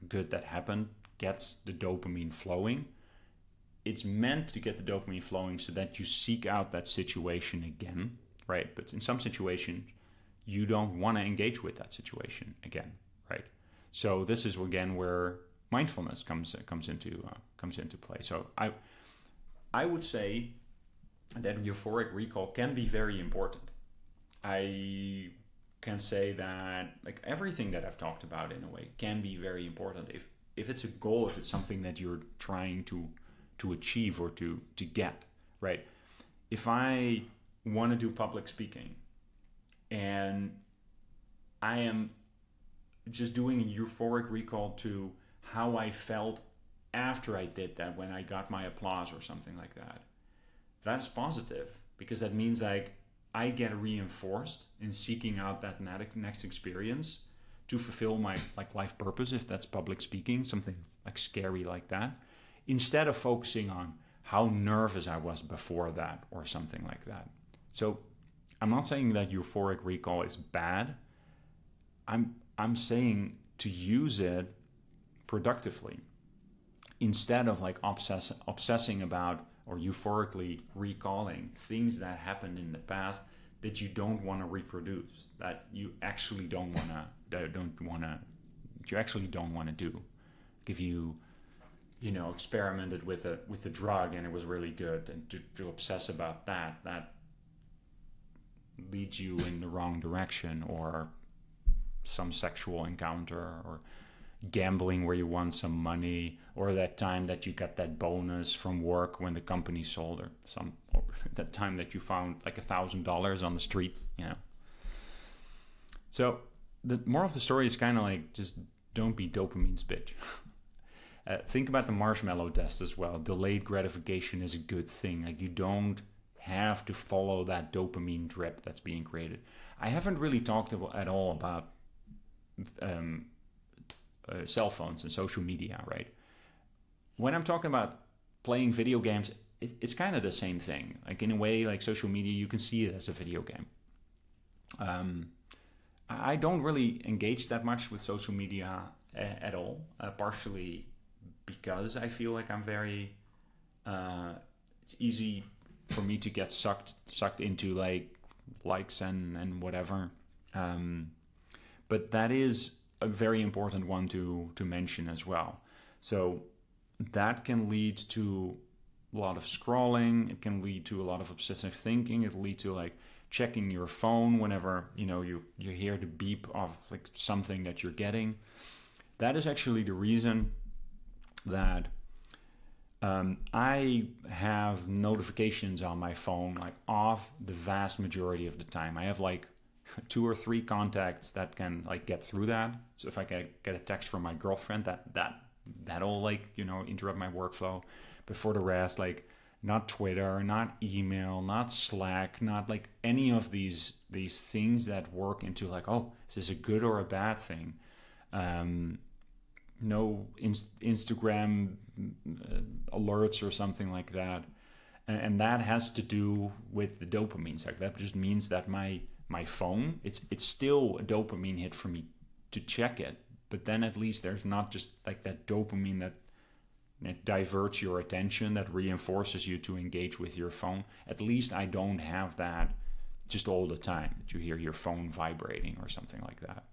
good that happened gets the dopamine flowing. It's meant to get the dopamine flowing so that you seek out that situation again, right? But in some situations, you don't want to engage with that situation again, right? So this is again where mindfulness comes into play. So I would say that euphoric recall can be very important. I can say that like everything that I've talked about in a way can be very important if it's a goal, if it's something that you're trying to achieve or to get, right? If I want to do public speaking and I am just doing a euphoric recall to how I felt after I did that, when I got my applause or something like that, that's positive, because that means like I get reinforced in seeking out that next experience to fulfill my like life purpose, if that's public speaking, something like scary like that, instead of focusing on how nervous I was before that or something like that. So I'm not saying that euphoric recall is bad. I'm saying to use it productively instead of like obsessing about or euphorically recalling things that happened in the past that you don't want to reproduce, that you actually don't want to do. If you experimented with a drug and it was really good, and to obsess about that leads you in the wrong direction, or some sexual encounter, or gambling where you won some money, or that time that you got that bonus from work when the company sold, or that time that you found like $1,000 on the street. So the moral of the story is kind of like, just don't be dopamine's bitch. Think about the marshmallow test as well. Delayed gratification is a good thing. Like, you don't have to follow that dopamine drip that's being created. I haven't really talked at all about cell phones and social media, right? When I'm talking about playing video games, it's kind of the same thing. Like, in a way, like social media, you can see it as a video game. I don't really engage that much with social media at all, partially because I feel like I'm very, it's easy for me to get sucked into like likes and whatever. But that is a very important one to mention as well. So that can lead to a lot of scrolling. It can lead to a lot of obsessive thinking. It lead to like checking your phone whenever you hear the beep of like something that you're getting. That is actually the reason that I have notifications on my phone like off the vast majority of the time. I have like 2 or 3 contacts that can like get through that. So if I get a text from my girlfriend, that'll like interrupt my workflow. But for the rest, like, not Twitter, not email, not Slack, not like any of these things that work into like, oh, is this a good or a bad thing? No Instagram alerts or something like that. And that has to do with the dopamine side. That just means that my phone, it's still a dopamine hit for me to check it. But then at least there's not just like that dopamine that diverts your attention, that reinforces you to engage with your phone. At least I don't have that just all the time, that you hear your phone vibrating or something like that.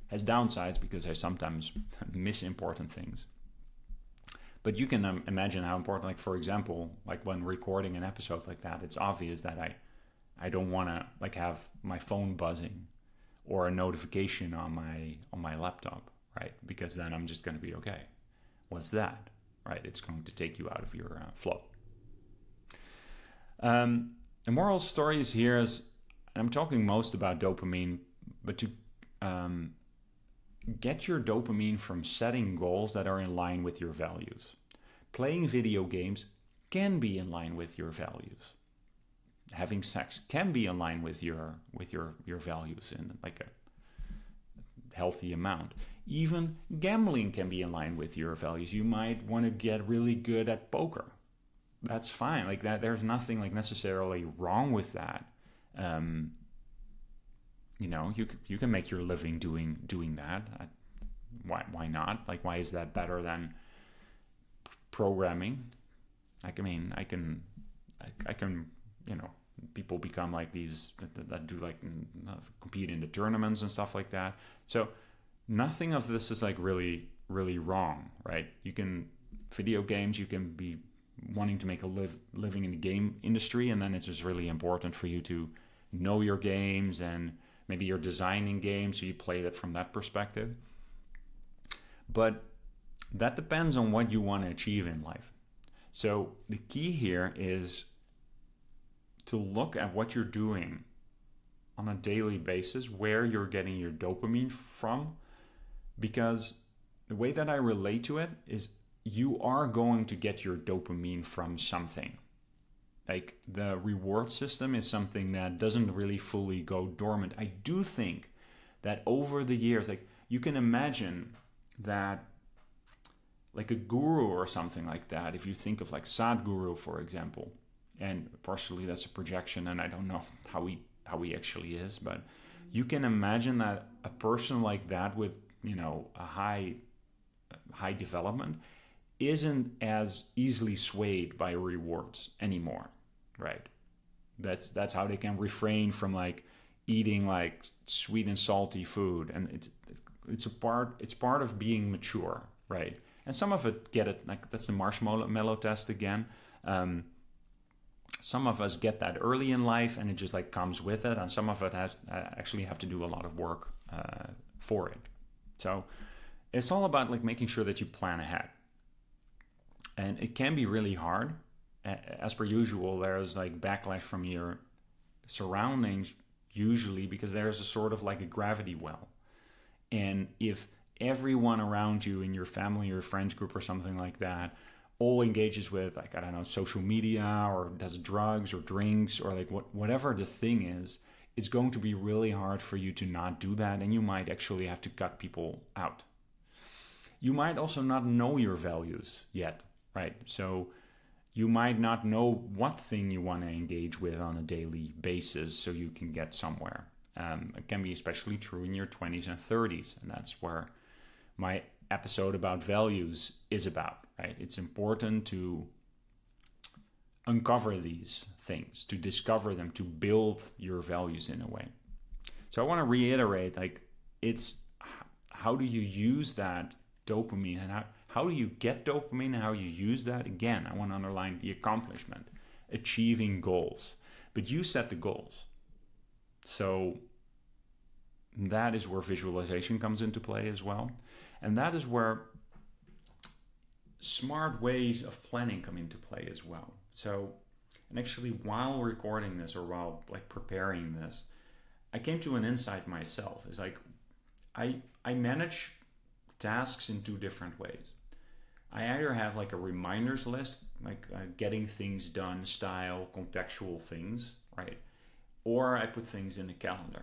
Has downsides because I sometimes miss important things. But you can imagine how important, like, for example, like when recording an episode like that, it's obvious that I don't want to like have my phone buzzing or a notification on my laptop, right? Because then I'm just going to be, okay, what's that? Right? It's going to take you out of your flow. The moral story is here is, I'm talking most about dopamine, but to get your dopamine from setting goals that are in line with your values. Playing video games can be in line with your values. Having sex can be in line with your values in like a healthy amount. Even gambling can be in line with your values. You might want to get really good at poker. That's fine. Like that, there's nothing like necessarily wrong with that. You can make your living doing that. Why not? Like, why is that better than programming? Like, I mean, I can people become like these that do like compete in the tournaments and stuff like that. So nothing of this is like really, really wrong, right? Video games, you can be wanting to make a living in the game industry, and then it's just really important for you to know your games, and maybe you're designing games, so you play it from that perspective. But that depends on what you want to achieve in life. So the key here is to look at what you're doing on a daily basis, where you're getting your dopamine from, because the way that I relate to it is you are going to get your dopamine from something. Like, the reward system is something that doesn't really fully go dormant. I do think that over the years, like, you can imagine that like a guru or something like that, if you think of like Sadhguru, for example, and partially that's a projection and I don't know how he actually is, but you can imagine that a person like that with a high development isn't as easily swayed by rewards anymore, right? That's how they can refrain from like eating like sweet and salty food, and it's part of being mature, right? And some of it get it, like that's the marshmallow test again. Some of us get that early in life and it just like comes with it, and some of it has actually have to do a lot of work for it. So it's all about like making sure that you plan ahead. And it can be really hard. As per usual, there's like backlash from your surroundings usually because there's a sort of like a gravity well. And if everyone around you in your family or friends group or something like that all engages with like, I don't know, social media or does drugs or drinks or like whatever the thing is, it's going to be really hard for you to not do that, and you might actually have to cut people out. You might also not know your values yet, right? So you might not know what thing you want to engage with on a daily basis so you can get somewhere. It can be especially true in your 20s and 30s, and that's where my episode about values is about, right? It's important to uncover these things, to discover them, to build your values in a way. So I want to reiterate, like, it's how do you use that dopamine, and how do you get dopamine and how you use that? Again, I want to underline the accomplishment, achieving goals. But you set the goals. So that is where visualization comes into play as well. And that is where smart ways of planning come into play as well. So, and actually while recording this or while like preparing this, I came to an insight myself. It's like I manage tasks in two different ways. I either have like a reminders list, like getting things done style, contextual things, right? Or I put things in a calendar.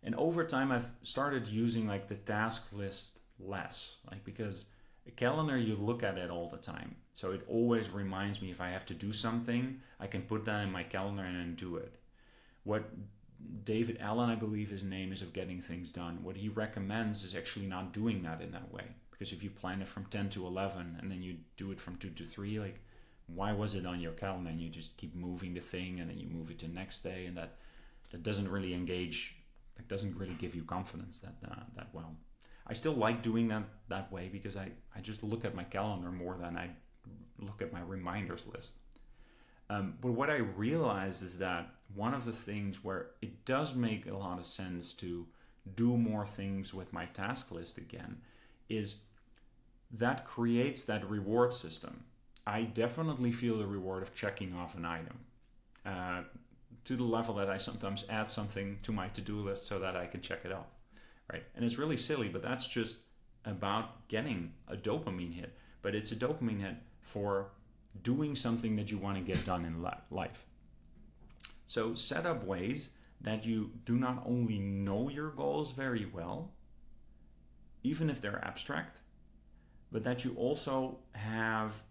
And over time, I've started using like the task list less, like because a calendar, you look at it all the time. So it always reminds me if I have to do something, I can put that in my calendar and then do it. What David Allen, I believe his name is, of getting things done, what he recommends is actually not doing that in that way. Because if you plan it from 10 to 11 and then you do it from 2 to 3, like why was it on your calendar? And you just keep moving the thing and then you move it to the next day, and that doesn't really engage. It doesn't really give you confidence that well. I still like doing that way because I just look at my calendar more than I look at my reminders list. But what I realized is that one of the things where it does make a lot of sense to do more things with my task list again is that creates that reward system. I definitely feel the reward of checking off an item. To the level that I sometimes add something to my to-do list so that I can check it off, right? And it's really silly, but that's just about getting a dopamine hit. But it's a dopamine hit for doing something that you want to get done in life. So set up ways that you do not only know your goals very well, even if they're abstract, but that you also have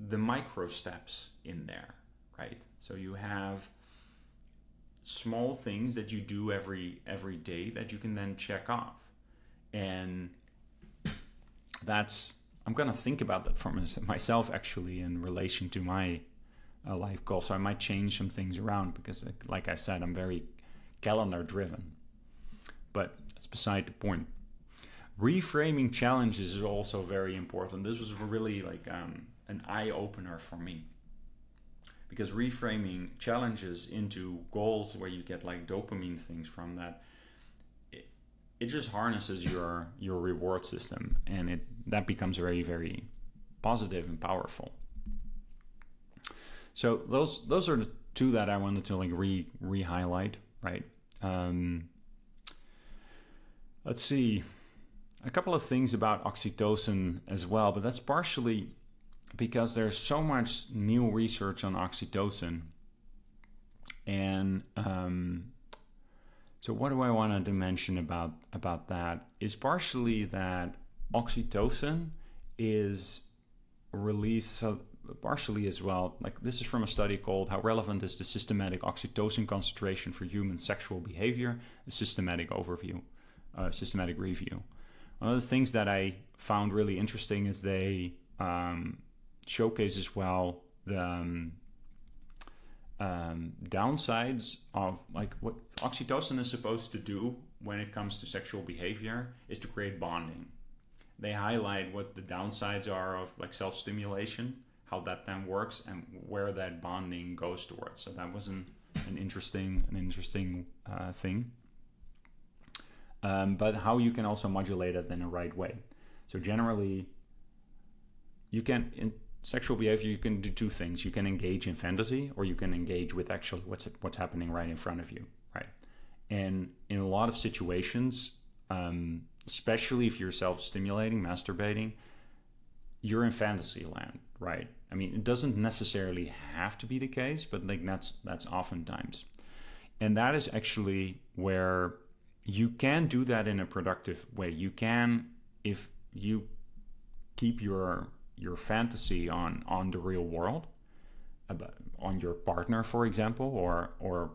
the micro steps in there, right? So you have small things that you do every day that you can then check off. And I'm going to think about that for myself actually in relation to my life goal. So I might change some things around because like I said, I'm very calendar driven, but it's beside the point. Reframing challenges is also very important. This was really like an eye opener for me. Because reframing challenges into goals where you get like dopamine things from that, it just harnesses your reward system, and that becomes very, very positive and powerful. So those are the two that I wanted to like re-highlight, right? Let's see, a couple of things about oxytocin as well, but that's partially because there's so much new research on oxytocin. And so what do I want to mention about that is partially that oxytocin is released, so partially as well, like this is from a study called How Relevant is the Systematic Oxytocin Concentration for Human Sexual Behavior, a systematic review. One of the things that I found really interesting is they showcase as well the downsides of like what oxytocin is supposed to do when it comes to sexual behavior is to create bonding. they highlight what the downsides are of like self-stimulation, how that then works, and where that bonding goes towards. So that was an interesting thing. But how you can also modulate it in the right way. So generally, you can, in sexual behavior, you can do two things. You can engage in fantasy, or you can engage with actually what's happening right in front of you, right? And in a lot of situations, especially if you're self-stimulating, masturbating, you're in fantasy land, right? I mean, it doesn't necessarily have to be the case, but like that's oftentimes. And that is actually where you can do that in a productive way. You can, if you keep your fantasy on the real world, on your partner, for example, or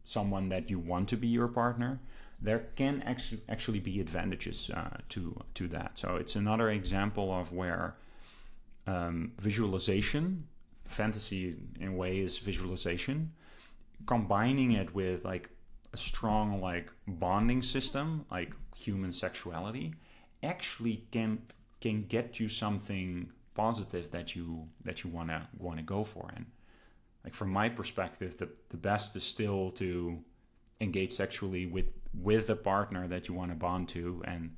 someone that you want to be your partner, there can actually be advantages to that. So it's another example of where visualization, fantasy in a way is visualization, combining it with like a strong like bonding system, like human sexuality, actually can get you something positive that you want to go for. And like from my perspective, the best is still to engage sexually with a partner that you want to bond to, and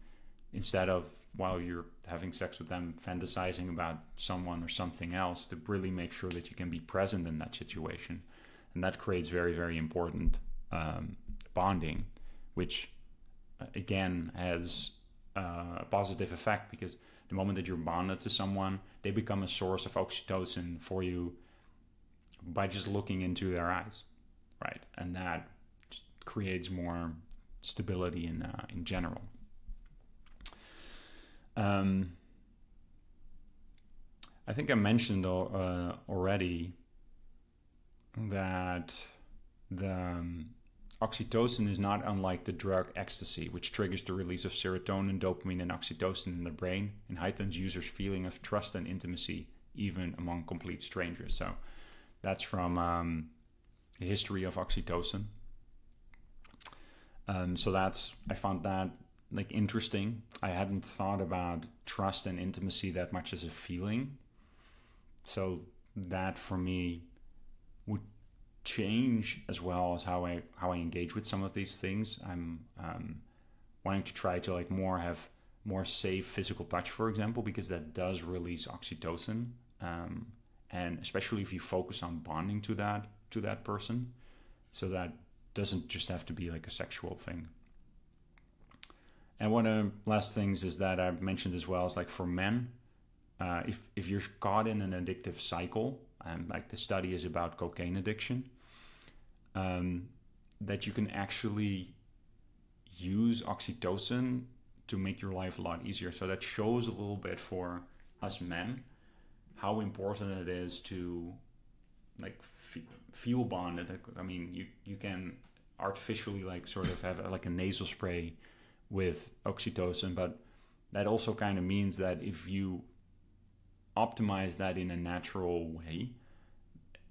instead of while you're having sex with them fantasizing about someone or something else, to really make sure that you can be present in that situation. And that creates very, very important bonding, which again has a positive effect, because the moment that you're bonded to someone, they become a source of oxytocin for you by just looking into their eyes, right? And that just creates more stability in general. I think I mentioned already that the oxytocin is not unlike the drug ecstasy, which triggers the release of serotonin, dopamine, and oxytocin in the brain and heightens users' feeling of trust and intimacy, even among complete strangers. So that's from the history of oxytocin. So I found that like interesting. I hadn't thought about trust and intimacy that much as a feeling. So that for me would change as well as how I engage with some of these things. I'm wanting to try to like have more safe physical touch, for example, because that does release oxytocin, and especially if you focus on bonding to that person, so that doesn't just have to be like a sexual thing. And one of the last things is that I've mentioned as well is like for men, if you're caught in an addictive cycle, like the study is about cocaine addiction, that you can actually use oxytocin to make your life a lot easier. So that shows a little bit for us men how important it is to like feel bonded. I mean, you can artificially like sort of have like a nasal spray with oxytocin, but that also kind of means that if you optimize that in a natural way,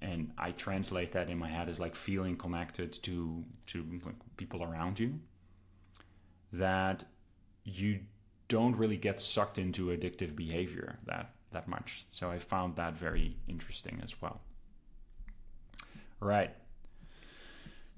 and I translate that in my head as like feeling connected to like people around you, that you don't really get sucked into addictive behavior that much. So I found that very interesting as well. All right.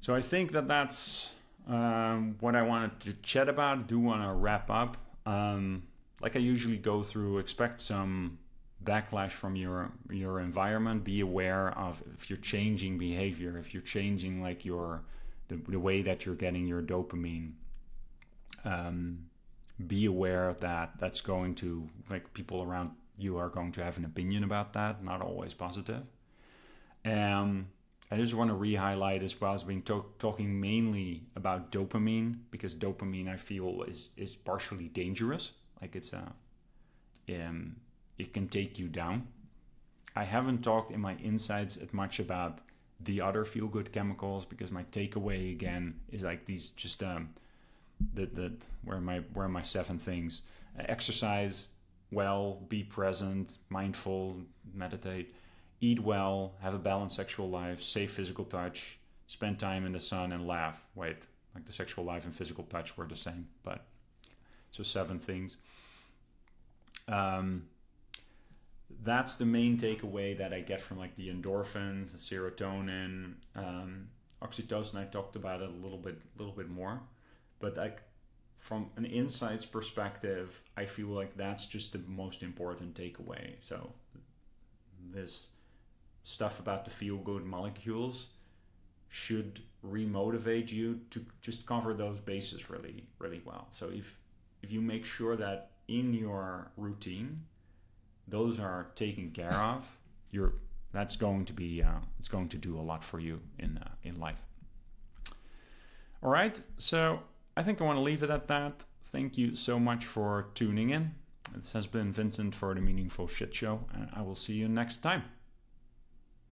So I think that's what I wanted to chat about. Do want to wrap up. Like I usually go through, expect some backlash from your environment. Be aware of if you're changing behavior, if you're changing like the way that you're getting your dopamine. Be aware that that's going to, like, people around you are going to have an opinion about that, not always positive. I just want to re-highlight as well as being talking mainly about dopamine, because dopamine I feel is partially dangerous. Like it can take you down. I haven't talked in my insights as much about the other feel-good chemicals, because my takeaway again is like these just where are my 7 things: exercise well, be present, mindful, meditate, eat well, have a balanced sexual life, safe physical touch, spend time in the sun, and laugh. Wait, like the sexual life and physical touch were the same, but so 7 things. That's the main takeaway that I get from like the endorphins, the serotonin, oxytocin. I talked about it a little bit more, but like from an insights perspective, I feel like that's just the most important takeaway. So this stuff about the feel-good molecules should remotivate you to just cover those bases really, really well. So if you make sure that in your routine those are taken care of, that's going to be it's going to do a lot for you in life. All right, so I think I want to leave it at that. Thank you so much for tuning in. This has been Vincent for the Meaningful Shit Show, and I will see you next time.